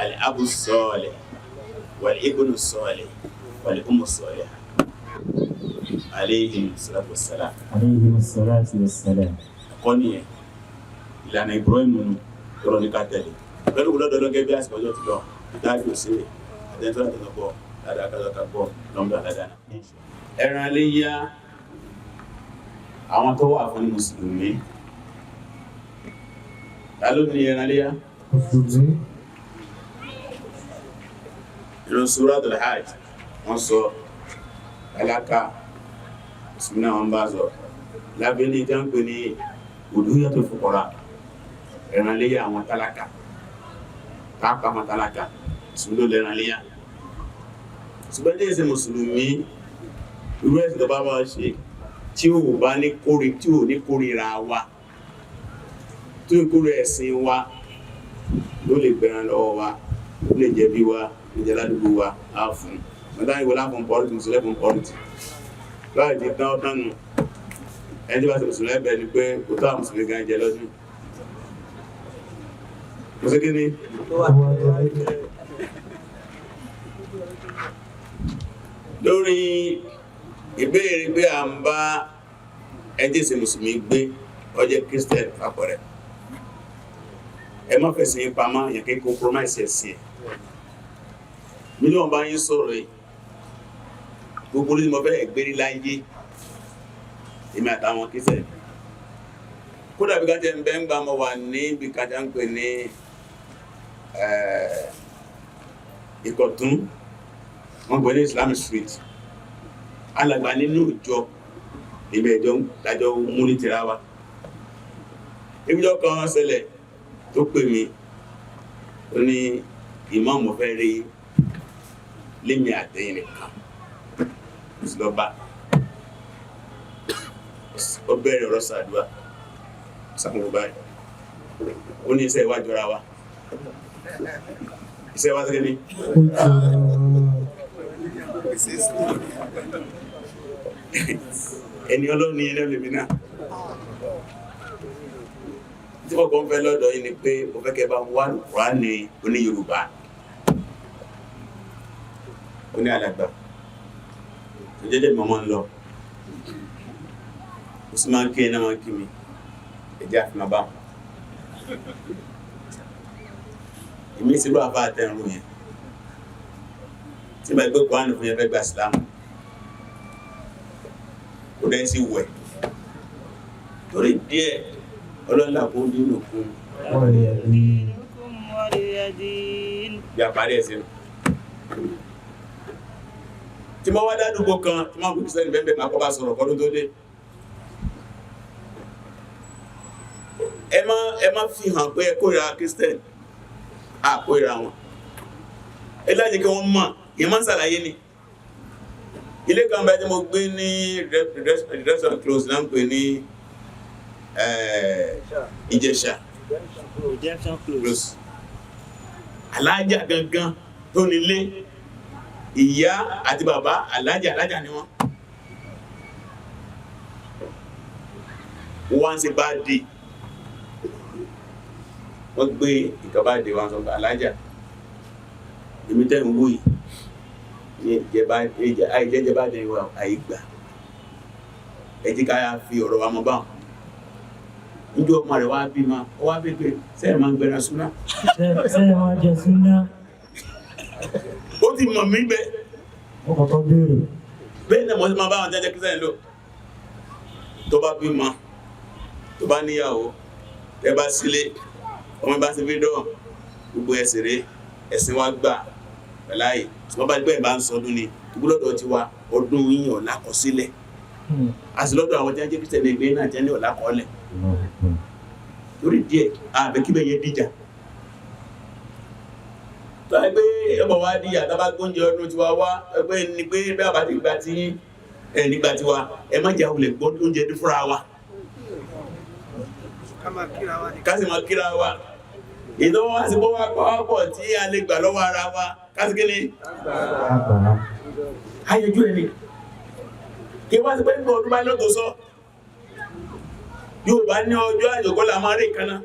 al-abu salih wal-ibnu salih wal-ummu salih alayhim salatu wassalam. Alayhim salatu wassalam. ẹ̀kọ́ nìyẹn ìlànà Ibrahim nù tọrọ ní ká tẹ̀lé pẹ̀lú gbọ́dọ̀ gẹ́gẹ́ bí àsìkò ọjọ́ ti lọ dájú sí àtẹ́ntọ́ àtẹ́ntọ́ bọ̀ dáadáa kájọ́ká bọ̀ lọ́mọdé àdáadáa. ẹran iléyá àwọn tó wà fún mùsùlùmí ta ló ní ẹran iléyá? ìlú Suratul Hajj wọ́n sọ aláka mùsùlùmí náà wọ́n bá sọ lábẹ́ ní ìjànpé ní udhiyatul fuqara ẹran iléyá àwọn tálákà káàkà àwọn tálákà mùsùlùmí ló lẹ́ran iléyá. ṣùgbọ́n ní ẹsẹ̀ mùsùlùmí irú ẹ̀sìn tó bá wá ṣe tí ò ní kórìíra wa tí ó kórè ẹ̀sìn wa ló lè gbẹ̀ràn lọ́wọ́ wa ló lè jẹ̀bi wa ló jẹ́ ládùúgbò wa á fún mọ́tá ìwọ láfún pọ́lìtì mùsùlùmí fún pọ́lìtì láì ti tán ọ̀tán nù ẹni tí bá ti mùsùlùmí ẹ̀bẹ̀ ni pé kò tó àwọn mùsùlùmí gan jẹ lọ́dún mo sí kí ni lórí ìbéèrè pé à ń bá ẹjẹ́ ìṣe mùsùlùmí gbé ọjẹ́ Christian àpọ̀rẹ̀ ẹ má fẹ̀sìn pamọ́ yẹn kí compromise ẹ̀sìn ẹ̀ mílíọ̀nù bá yín sọ̀rọ̀ yìí gbogbo ní mo fẹ́ gbérí láyé èmi àtàwọn Christian kódà bí kájẹ́ ń bẹ́ ń gbà mọ́ wà ní bí kájẹ́ ń pè ní Ìkọ̀tún wọ́n pè ní Islamic Street alàgbà nínú ìjọ ìbẹ̀ ìjọ dájọ́ múlí tìra wa ìbíjọ́ kan ṣẹlẹ̀ tó pè mí ó ní ìmáàmù fẹ́ rí lémi àtẹ̀yìn nìkan ìsìlọ́bà ó bẹ̀rẹ̀ ọ̀rọ̀ sàdúrà sàkùnkùn báyìí ó ní iṣẹ́ ìwájú ara wa iṣẹ́ wá sẹ́kẹ́ ní ẹni ọlọ́ni ẹlẹ́lẹ́mí náà tí wọ́n kọ́ ń fẹ́ lọ́dọ̀ yìí ni pé mo fẹ́ kẹ́ bá wà Kùránì oní Yorùbá oní alàgbà tó jẹ́jẹ́ mọ́ ń lọ ó sì máa ń kí ẹ̀nà máa kí mi ẹjẹ́ àfihàn bá ìmí sí ló àfáà tẹ́rùn yẹn tí bá gbé Kùránì fún yẹn fẹ́ gba Ìsìlámù ó dẹ́ sí wẹ̀ torí díẹ̀ ọlọ́lá kó nínú kún bí àparí ẹ̀sìn tí mọ́ wá dádúgbò kan tí máa kùkù sẹ́ni bẹ́ẹ̀ máa kọ́ bá sọ̀rọ̀ kọ́ ló tó dé ẹ má fi hàn pé ẹ kórìíra Christian àkórìíra wọn ẹ láti kí wọ́n mọ̀ ìyẹn máa ń ṣàlàyé ni ilé kan bẹ́ẹ̀ tí mo gbé ní redemption close náà ń pè ní Ìjẹ̀ṣà close alájà gangan tó nílé ìyá àti bàbá alájà ni wọ́n wọ́n ṣe bá dé wọ́n gbé ìkàbá dé wọn sọ pé alájà èmi tẹ́ ń wú yìí ní àìjẹ́jẹba dé wa àìgbà ẹjí ká yá fi ọ̀rọ̀ wa mọ́ báwọn níjọ́ ọmọ rẹ̀ wá bí ma ó wá bí pé sẹ́yìn máa ń gbẹ̀rẹ̀ súná sẹ́yìn máa jẹ súná ó ti mọ̀ mí bẹ́ẹ̀ ó kọ́kọ́ béèrè bẹ́ẹ̀ náà mo ti máa bá wọn jẹ́jẹ́ kí sẹ́yìn lò tó bá bí ma tó bá níyàwó ẹ bá sílé ọmọ bá sí fídọ́ gbogbo ẹ̀sẹ̀rẹ́ ẹ̀sìn wa gbà pẹ̀láyè tí wọ́n bá gbẹ́ ìbá ń sọdún ni ìgbúlọ́dọ̀ ti wa ọdún yíyan ọ̀la kọ sílẹ̀ a sì lọ́dọ̀ àwọn tí wọ́n jẹ́ Kristẹni ẹgbẹ́ náà jẹ́ ní ọ̀la kọ́lẹ̀ lórí díẹ̀ àbẹ̀ kíbẹ̀ yẹn díjà tó ẹgbẹ́ ẹbọ̀ wá díjà tá bá gbóúnjẹ ọdún tiwa wá ẹgbẹ́ ni pé bẹ́ẹ̀ bá ti gbà tí nígbà tiwa ẹ má jẹ́ àwùlẹ̀ gbọ́ oúnjẹ dún fúnra wa kásì máa kíra wa ìdánwò wá sí bọ́ wá pọ̀ tí a lè gbà lọ́wọ́ ara wa kásì kí ni ayẹjú ẹni kí wá sí pé nígbà ọdún bá lọ́tọ̀ sọ yóò bá ní ọjọ́ àjọ̀kọ́ la máa rí ìkaná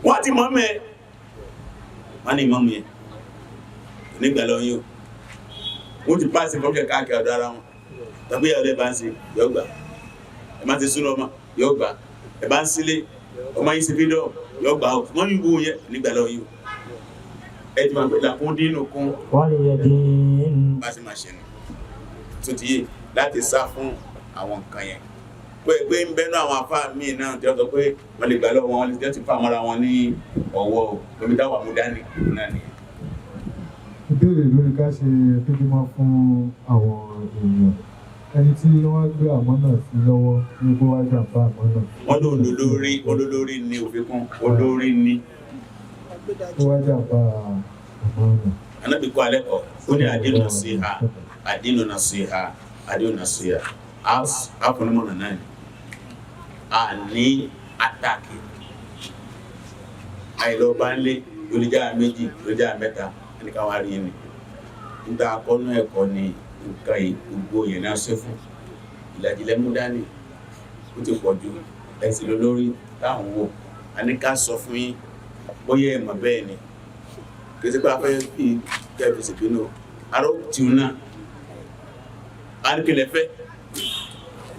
wọ́n ti mọ́ mẹ́ wọ́n ní mọ́mù yẹn nígbà lọ yóò wọ́n ti pàṣẹ kọ́kẹ́ káàkiri ọ̀dọ̀ ara wọn tàbí ìyàwó ẹ̀ bá ń ṣe yóò gbà ẹ̀ má ti súnú ọmọ yóò gbà ẹ̀ bá ń sílé ọmọ yìí sí fídọ̀ yóò gbà wọ́n ní gbogbo yẹn nígbà lọ yóò ẹ̀ ti máa pẹ̀lú àkún dínú kún wọ́n lè yẹ dín bá ṣe máa ṣe nù tó ti yé láti sá fún àwọn nǹkan yẹn pé ń bẹ́nu àwọn afá míì náà tí wọ́n sọ pé wọ́n lè gbà lọ́wọ́ wọn lè ti fà mọ́ra wọn ní ọwọ́ omi táwà mú dání náà ni. Ìbéèrè lórí ká ṣe bíbímọ fún àwọn èèyàn ẹni tí wọ́n gbé àmọ́ náà sí lọ́wọ́ ní kó wá jàǹbá àmọ́ náà. wọ́n ló olólórí ní òfin kún olórí ní. kó wá jàǹbá àmọ́ náà. Ànábì kọ́ alẹ́ kọ́ ó ní àdínú nasiha àdínú nasiha àdínú nasiha àfọ̀nàmọ́nà náà ni a ní àtàkì àìlọ́bá ń lé olùjá méjì olùjá mẹ́ta ẹnìkan wá rí ní níta akọ́nú ẹ̀kọ́ ni nǹkan gbogbo yẹn náà ṣe fún ìlàjìlẹ̀ mú dání ó ti pọ̀ ju ẹ̀sìn lórí táwọn wò a ní ká sọ fún yín bóyá ẹ̀mọ̀ bẹ́ẹ̀ ni kì í sí pé a fẹ́ fi kẹfìsì pinnu arọ́ tìun náà a ní kílẹ̀ fẹ́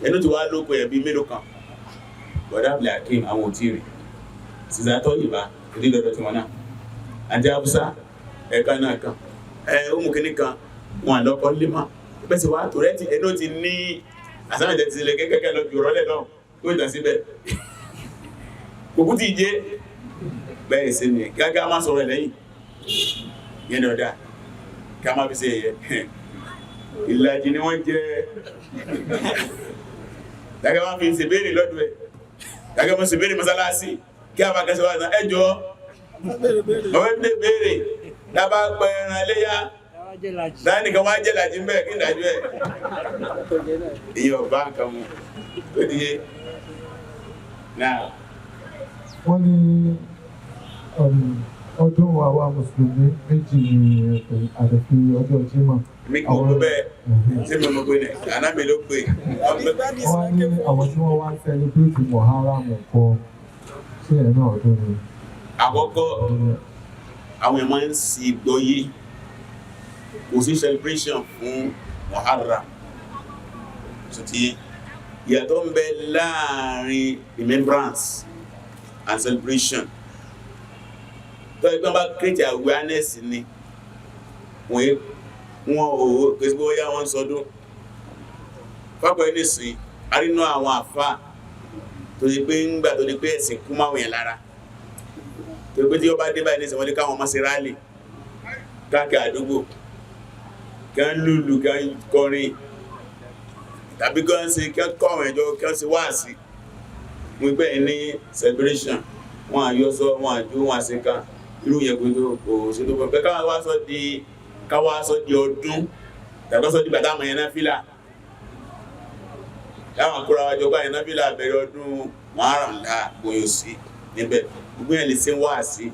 ẹnu tí wá lóko ẹ̀bí mélòó kan bọ̀dá Abdulhakeem àwọn òtí rẹ̀ sísàtọ̀ ìbá ìdílọ́dọ̀ tí wọ́n náà àti Abusa ẹ̀ka náà kan ọmọkìnní kan wọn àlọ́kọ́ límà bẹ́sẹ̀ wá tó rẹ̀ tí ẹnu ti ní àsáàjẹ̀ ti lẹ̀ kẹ́kẹ́ lọ jù rọ́lẹ̀ náà tó ìtàn síbẹ̀ kòkú ti jẹ́ bẹ́ẹ̀ sí ni gágá má sọ̀rọ̀ lẹ́yìn yẹn ni ọ̀dá ká má fi ṣe ẹ̀yẹ ìlàjì ni wọ́n jẹ́ dágá wọ́n fi ṣe béèrè lọ́dún ẹ̀ dágá wọ́n ṣe béèrè mọ́sálásí kí a bá kẹsẹ̀ wá ẹjọ́ ọwọ́ ẹ̀bí béèrè dábá pẹ̀ ẹran iléyá dáníkan wá jẹ́ làjì ń bẹ̀ kí ìdájú ẹ̀ ìyẹn ọ̀bá nǹkan mú tó díye náà wọ́n ní ọdún àwa mùsùlùmí méjì ní àdẹ̀fí ọjọ́ Jímọ̀. mi kò gbọ́ bẹ́ẹ̀ tí mo mọ̀ pé ní ànábì ló pè wọ́n ní àwọn tí wọ́n wá ń sẹ́lẹ̀bírìtì Muharram kọ́ sí ẹ̀ náà ọdún ni. àkọ́kọ́ àwọn èèyàn máa ń sì gbọ́yé kò sí celebration fún Muharram tó ti ìyàtọ̀ ń bẹ láàrin remembrance and celebration tó ẹgbẹ́ bá create awareness ni wọ́n ò kẹsí bóyá wọ́n sọdún pápọ̀ ẹni sí arínú àwọn àfá tó ní pé ń gbà tó ní pé ẹ̀sìn kú máwọn yẹn lára tó ní pé tí ó bá dé báyìí ní ìsẹ̀wọ́n ní káwọn ọmọ sí rálì káàkiri àdúgbò kán lùlù kán kọrin tàbí kán sí kán kọ́ àwọn ẹjọ́ kán sí wáàsí mú pẹ́ ní celebration wọ́n àyọ́sọ́ wọ́n àjú wọ́n àṣíká irú yẹn kò sí tó pẹ́ káwàá sọ di ọdún tàbí sọ di bàtà àmà yẹn náà fílà láwọn akúra wájọ bá yẹn náà fílà bẹ̀rẹ̀ ọdún márùnlá gbóyò sí níbẹ̀ gbogbo yẹn lè ṣe wáàsí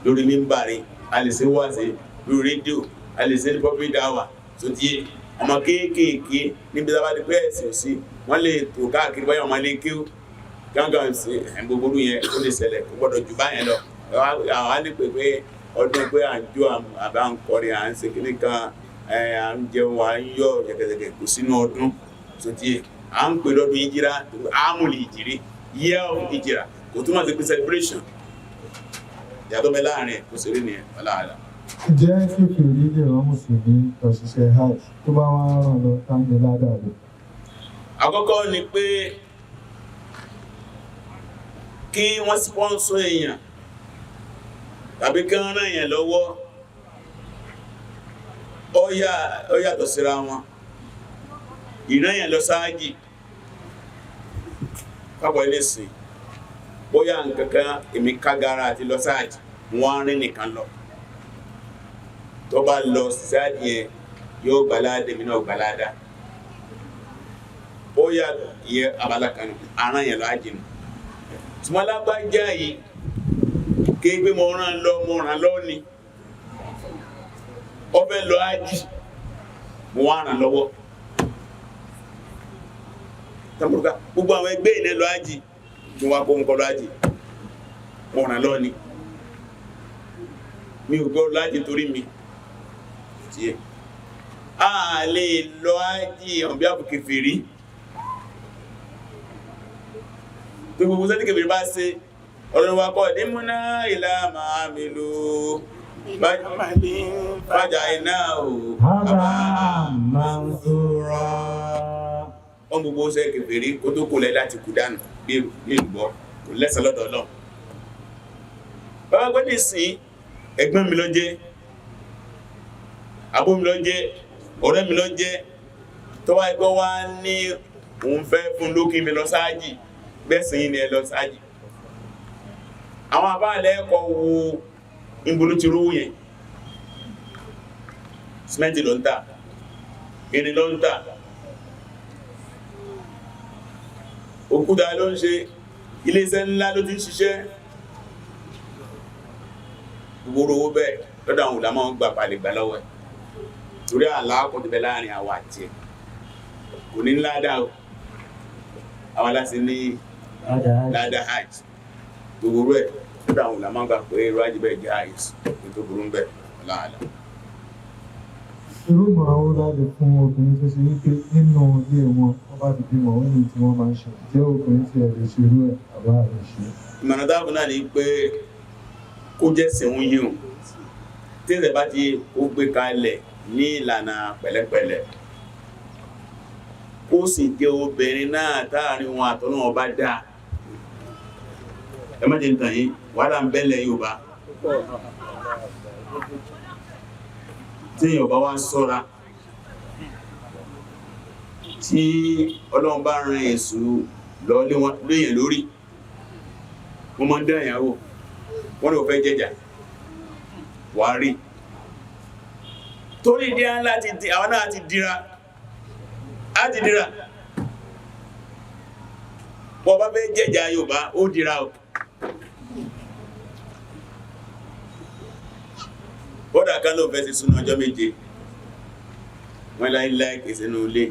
lórí mímbàrí a lè ṣe wáàsí lórí rédíò a lè ṣe ní public hour tó díẹ̀ ọmọ kéékèèké níbi tí a bá di pé ẹ̀sìn sí wọ́n lè tò káàkiri báyọ̀ ọmọ ilé kéwù gángan sí gbogbo yẹn ó lè ṣẹlẹ̀ kò gbọ́dọ̀ jù báyẹn lọ àwọn á ní pé ọdún pé à ń jó àbá ń kọrin à ń ṣe kíní kan à ń jẹun à ń yọ jẹ̀kẹ̀jẹ̀kẹ̀ kò sínú ọdún tó tiẹ̀ à ń pè lọ́dún ìjìrá àmúlì ìjìrí year of ìjìrá kò túmọ̀ sí pé celebration ìyàtọ̀ bẹ láàrin ẹ̀ kò sí rí nìyẹn ọláàlá. Ǹjẹ́ kékeré lè rán Mùsùlùmí lọ ṣiṣẹ́ hajj tó bá wá rán lọ táǹgẹ̀ ládàá rẹ̀? Àkọ́kọ́ ni pé kí wọ́n sponsor èèyàn tàbí kí wọ́n ràn èèyàn lọ́wọ́ ó yàtọ̀ síra wọn. Ìràn èèyàn lọ sáájì kápọ̀ ilé sìn bóyá nǹkankan èmi kágara àti lọ sáájì wọ́n rìn nìkan lọ tó bá lọ sáájì yẹn yóò gbàládé mi náà gbàládá ó yà yẹ abala kan aràn yẹn lọ ájì nù ṣùgbọ́n lágbájá yìí kéègbé mo ràn lọ ni ó fẹ́ lọ ájì mo wá ràn lọ́wọ́ tàbùrùká gbogbo àwọn ẹgbẹ́ ìnẹ́ lọ ájì kí wọ́n kó ń kọ́ lọ ájì mo ràn lọ ni mi ò gbọ́ lọ ájì torí mi tiẹ̀ a lè lọ ájì ọ̀bí àbùkì fèrí tó gbogbo sẹ́ni kèfèrè bá ṣe ọ̀rọ̀ wa kọ́ ní múná ìlà máa mi lò bájá iná ò Haba Mansura. wọ́n gbogbo sẹ́ni kèfèrè kó tó kò lẹ́ láti kú dànù bí ìlúbọ́ kò lẹ́sẹ̀ lọ́dọ̀ náà bàbá gbé ní sìn ẹ̀gbọ́n mi ló jẹ́ àbó mi ló jẹ́ ọ̀rẹ́ mi ló jẹ́ tó wáyé pé wá ní òun fẹ́ fún lókè mi lọ sáájì bẹ́sìn yìí ni ẹ lọ sáájì àwọn àbáàlẹ́ ẹ̀kọ́ wo ìbúlú ti rówó yẹn simenti ló ń tà irin ló ń tà òkúta ló ń ṣe iléeṣẹ́ ńlá ló ti ń ṣiṣẹ́ gbogbo owó bẹ́ẹ̀ lọ́dọ̀ àwọn olùdámọ́ gbà palẹ̀ gbà lọ́wọ́ ẹ̀ torí àlàákùn ti bẹ láàrin àwa àti ẹ̀ kò ní ńlá dáa àwọn aláṣẹ ní ládá hajj gbogbo rẹ̀ lọ́dọ̀ àwọn olùdámọ́ gbà pé irú hajj bẹ́ẹ̀ jẹ́ hajj tó burú bẹ́ẹ̀ láàlá. Irú ìmọ̀ràn wo láti fún obìnrin tó ṣe wípé nínú ilé wọn wọ́n bá ti bímọ ó ní tí wọ́n máa ń ṣe jẹ́ obìnrin tí ẹ lè ṣe irú ẹ̀ àbá rẹ̀ ṣe? Ìmọ̀ràn dáàbò náà ni pé kó jẹ́ sẹ̀wọ̀n yíò tí ìṣẹ̀ bá ti ó gbé kalẹ̀ ní ìlànà pẹ̀lẹ́pẹ̀lẹ́ ó sì jẹ́ obìnrin náà táàrin wọn àtọ́nà ọba dáa. Ẹ má jẹ́ nǹkan yìí wàhálà ń bẹ́lẹ̀ Yorùbá tí Yorùbá wá ṣọ́ra tí Ọlọ́run bá ran èṣù lọ léyìn lórí wọ́n máa ń dá ìyàwó wọ́n lè fẹ́ jẹjà wà rí torí ìdí láti di àwọn náà ti dira bọ́ bá fẹ́ jẹjà Yorùbá ó dira o bọ́dà kan ló fẹ́ sí súnú ọjọ́ méje wọ́n láìláì kèsè ní ilé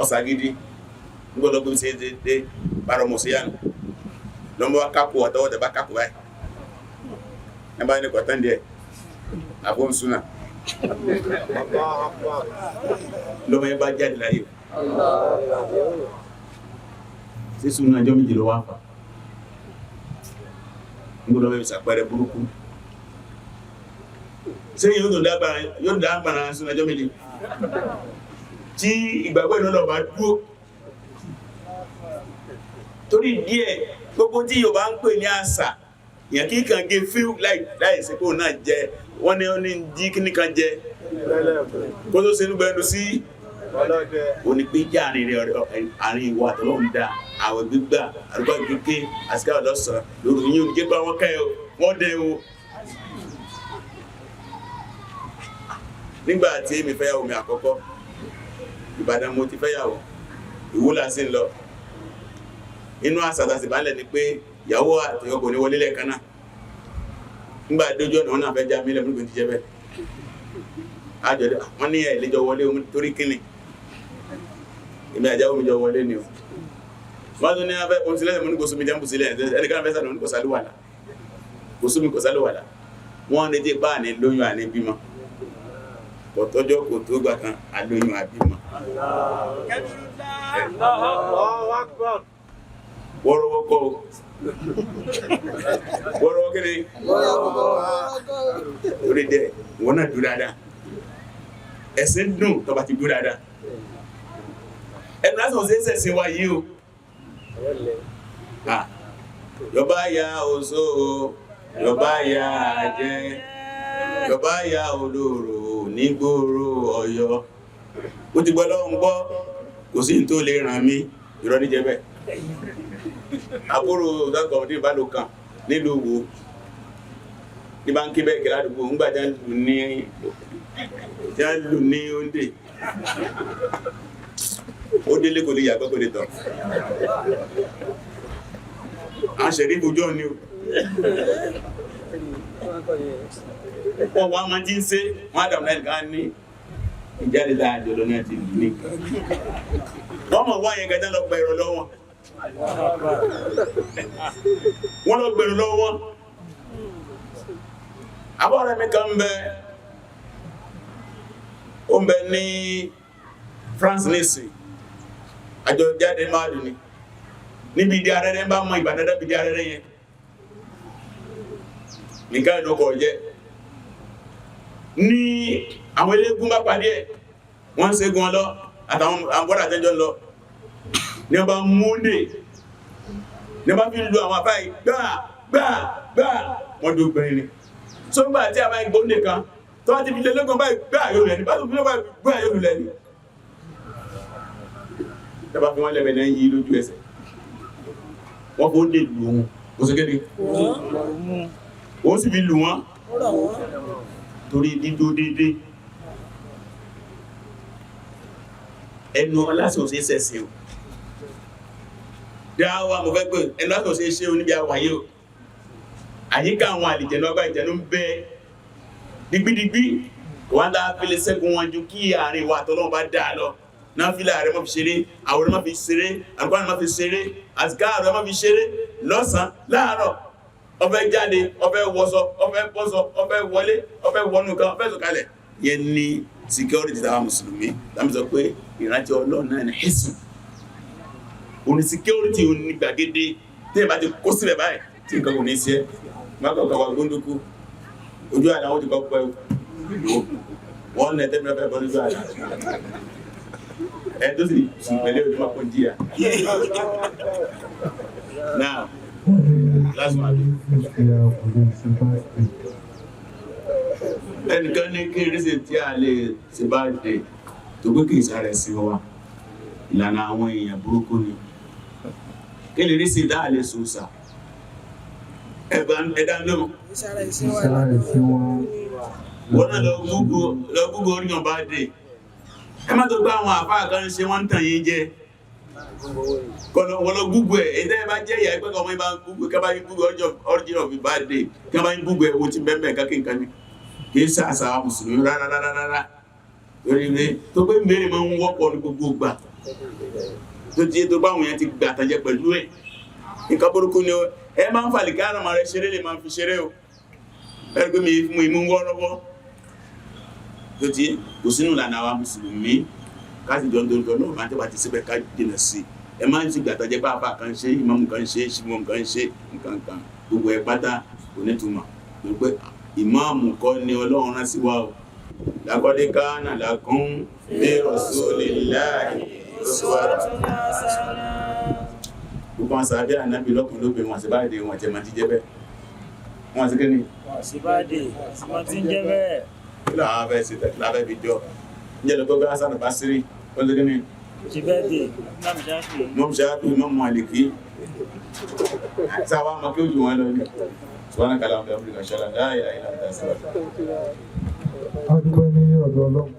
ọ̀sàgídí nígbọ́lọ́gbọ́n sí dé bárọmọ̀síyàn lọ́mọ́ wá kápò ọ̀tọ́wọ́tẹ̀ bá kápò báyìí ẹbá ní kọ̀tán díẹ̀ àbọ́n súnà lọ́mọ́ ẹbá jáde láyé sí súnà ọjọ́ méje ló wá fà nígbọ́lọ́wọ́ ìsàpẹrẹ burúkú ṣe yóò dágbàrá súnà ọjọ́ méje tí ìgbàgbọ́ ìlọ́lọ́ bá dúró torí díẹ̀ gbogbo tí Yorùbá ń pè ní àṣà ìyàn kí kàn gé fíl láìsíkò náà jẹ wọ́n ní ní jí kí ní kan jẹ kó tó ṣe nígbẹ̀ẹ́nu sí onípéjì àárín ìwà àtọ́lọ́run dá àwẹ̀ gbígbà àrùbá gígé àsìká ọ̀lọ́sàn lórí yíò ní gẹ́gbà wọ́n kẹ́ wọ́n dẹ̀ o nígbà tí mi fẹ́yàwó mi àkọ́kọ́ Ìbàdàn mo ti fẹ́yàwó Ìwúlà sí ń lọ inú àsàtàsì bá lẹ̀ ni pé ìyàwó àtìyọkò ní wọlé lẹ́ẹ̀kan náà nígbà dójú ọ̀nà wọn náà fẹ́ já mílẹ̀ fún ìgbìntì jẹ́ bẹ́ẹ̀ àjọ̀dẹ̀ wọ́n ní ẹ̀lẹ́jọ wọlé torí kíni ìmẹ́ àjáwó mi jọ wọlé ni o wọ́n tún ní afẹ́ pọ̀n sílẹ̀ mú ní kò súnmí jẹ́ ń bù sílẹ̀ ẹnìkan fẹ́ sàdọ̀ ní kò sàlúwàlá kò sómi kò sálùwàlá wọ́n ní jẹ́ bá ní lóyún àní bímọ pọ̀tọ́jọ́ kò tó gbà kan alóyún àbímọ wọ́rọ́wọ́ kọ́ wọ́rọ́wọ́ kí ni orí dẹ̀ wọ́n náà dúró dáadáa ẹ̀sìn dùn tó bá ti dúró dáadáa ẹnu láti wọ́n sẹ́sẹ̀ sí wa yìí o yọba ya oṣó yọba ya jẹ́ yọba ya olóró nígboro Ọ̀yọ́ ó ti gbọ́ lọ́wọ́ ń gbọ́ kò sí tó lè ràn mí ìrọ́ ní jẹ́bẹ̀ àbúrò ọ̀dọ́kọ̀ọ́dún bá ló kàn nílùú wo ní bá ń kí bẹ́ẹ̀ kìlá àdúgbò ń gbà jẹ́ lù ní oúnjẹ ó délé kò lè yàgbọ́ kò lè tọ̀ a ṣẹ̀rí bójọ́ ní o wọ́n wá máa jí ń sé wọ́n Adam náà nìkan ní ìjáde láàájọ́ lọ ní àti ìlú ní wọ́n mọ̀ wọ́n yẹn gẹ́gẹ́ lọ gbẹ̀rọ lọ́wọ́ wọ́n lọ gbẹ̀rọ lọ́wọ́ abọ́rẹ́ mi kan ó ń bẹ ní France nísìn àjọ jáde máa dùn ní níbi ìdí arẹ́rẹ́ bá mọ ìbàdẹ́dẹ́ bí ìdí arẹ́rẹ́ yẹn nìkan ìdókọ̀ jẹ́ ní àwọn eléégún bá pàdé ẹ̀ wọ́n ń ṣẹ́gun ọlọ́ àtàwọn àbọ́dà tẹ́jọ́ lọ ní ọba múndé ní ọba fi ń lo àwọn àfáì gbáà wọ́n dó gbẹ̀rin ni tó ń gbà tí a bá ń gbóndé kan tó wá ti fi lélẹ́gùn báyìí gbáà yóò lẹ́ni bá tó fi lẹ́gbàá gbáà yóò lẹ́ni tẹ́bá fi wọ́n lẹ́bẹ̀ náà yí lójú ẹsẹ̀ wọ́n kó lè lù wọn kò sí kéde wọ́n sì fi lù wọ́n torí dídó dédé ẹnu aláṣẹ òsì sẹ́sẹ̀ o dáwà mo fẹ́ pé ẹnu aláṣẹ òsì ṣe oníbi àwáyé o àyíká àwọn àlìjẹ̀nú ọgbà ìjẹ̀nú ń bẹ digbidigbi wọ́n dá fílẹ̀ sẹ́gun wọn ju kí àárín wa àtọ́lọ́wọ́ bá dáa lọ náà fílẹ̀ ààrẹ mọ́ fi ṣeré àwòrán mọ́ fi ṣeré àgbára mọ́ fi ṣeré àsìká ààrẹ mọ́ fi ṣeré lọ́sàn láàárọ̀ ọfẹ́ jáde ọfẹ́ wọṣọ ọfẹ́ bọ́ṣọ ọfẹ́ wọlé ọfẹ́ wọnú kan ọfẹ́ sọ̀kalẹ̀ yẹn ní security tàwa mùsùlùmí láti sọ pé ìrántí Ọlọ́run náà ní hẹ́sùn òní security òní gbàgede tí ẹ bá ti kó sílẹ̀ báyìí tí nǹkan kò ní sí ẹ mákọ̀ọ̀kọ̀ wà gbóndókú ojú àná ó ti kọ́ pẹ́ wọ́n nẹ̀ tẹ́lẹ̀ bọ́ lójú àná tó sì pẹ̀lẹ́ ojú máa pọ̀ díà now last one ẹnìkan ní kí rísì tí a lè ṣe bá dé tó gbé kìí sáré sí wa ìlànà àwọn èèyàn burúkú ni kí lè rísì dáa lè sòsà ẹ̀dá náà wọ́n náà lọ gúgú oríyàn bá dé ẹ má tó gbá àwọn àfáà kan ṣe wọ́n ń tàn yín jẹ wọ́n lọ gúgú ẹ̀ ẹ̀dá ẹ bá jẹ́ ìyà ẹgbẹ́ ọmọ ìbá gúgú kí a bá yí gúgú origin of the bad day kí a bá yí gúgú ẹ̀ wo ti bẹ́ẹ̀ kákínkan ní kì í sàṣà mùsùlùmí rárá lórí ilé tó pé mẹ́rin máa ń wọ́pọ̀ ní gbogbo gbà tó ti tó bá àwọn yẹn ti gbà tàjẹ pẹ̀lú ẹ̀ nǹkan burúkú ni ẹ máa ń fàlì ká àràmà rẹ ṣeré lè máa fi ṣeré o ẹ̀rí pé mi mú imú wọ́rọ́wọ́ tó ti kò sínú ìlànà àwa mùsùlùmí káàsì jọ́ndọ́ndọ́ náà máa tẹ́bà ti síbẹ̀ ká dènà sí ẹ máa ń sì gbàtà jẹ́ báàbá kan ṣe ìmáàmù kan ṣe ìṣìmọ̀ kan ṣe nǹkan kan gbogbo ẹ pátá kò nítumọ̀ tó pé ìmáàmù kọ́ ni Ọlọ́run rán sí wa o laqad kana lakum fi rasulillahi uswatun hasanah gbogbo àwọn sàbí ànábì lọ́kùn ló pé wọn sì bá dé wọn jẹ máa ti jẹ́ bẹ́ẹ̀ wọn sì kí ni wọ́n sì bá dé wọ́n ti ń jẹ́ bẹ́ẹ̀ kí làwọn afẹ́ sí tẹ̀láfẹ́ fi jọ ǹjẹ́ lọ gbogbo Hasan Basiri wọ́n sì kí ni ti bẹ́ẹ̀ dé Imam Shafi Imam Maliki sáwà mọ́ kí ó jù wọn lọ ní ṣùgbọ́n kàlà ọ̀dọ̀ Áfíríkà ṣọlá láàyè àìlànà a dúpẹ́ ní ọ̀dọ̀ Ọlọ́run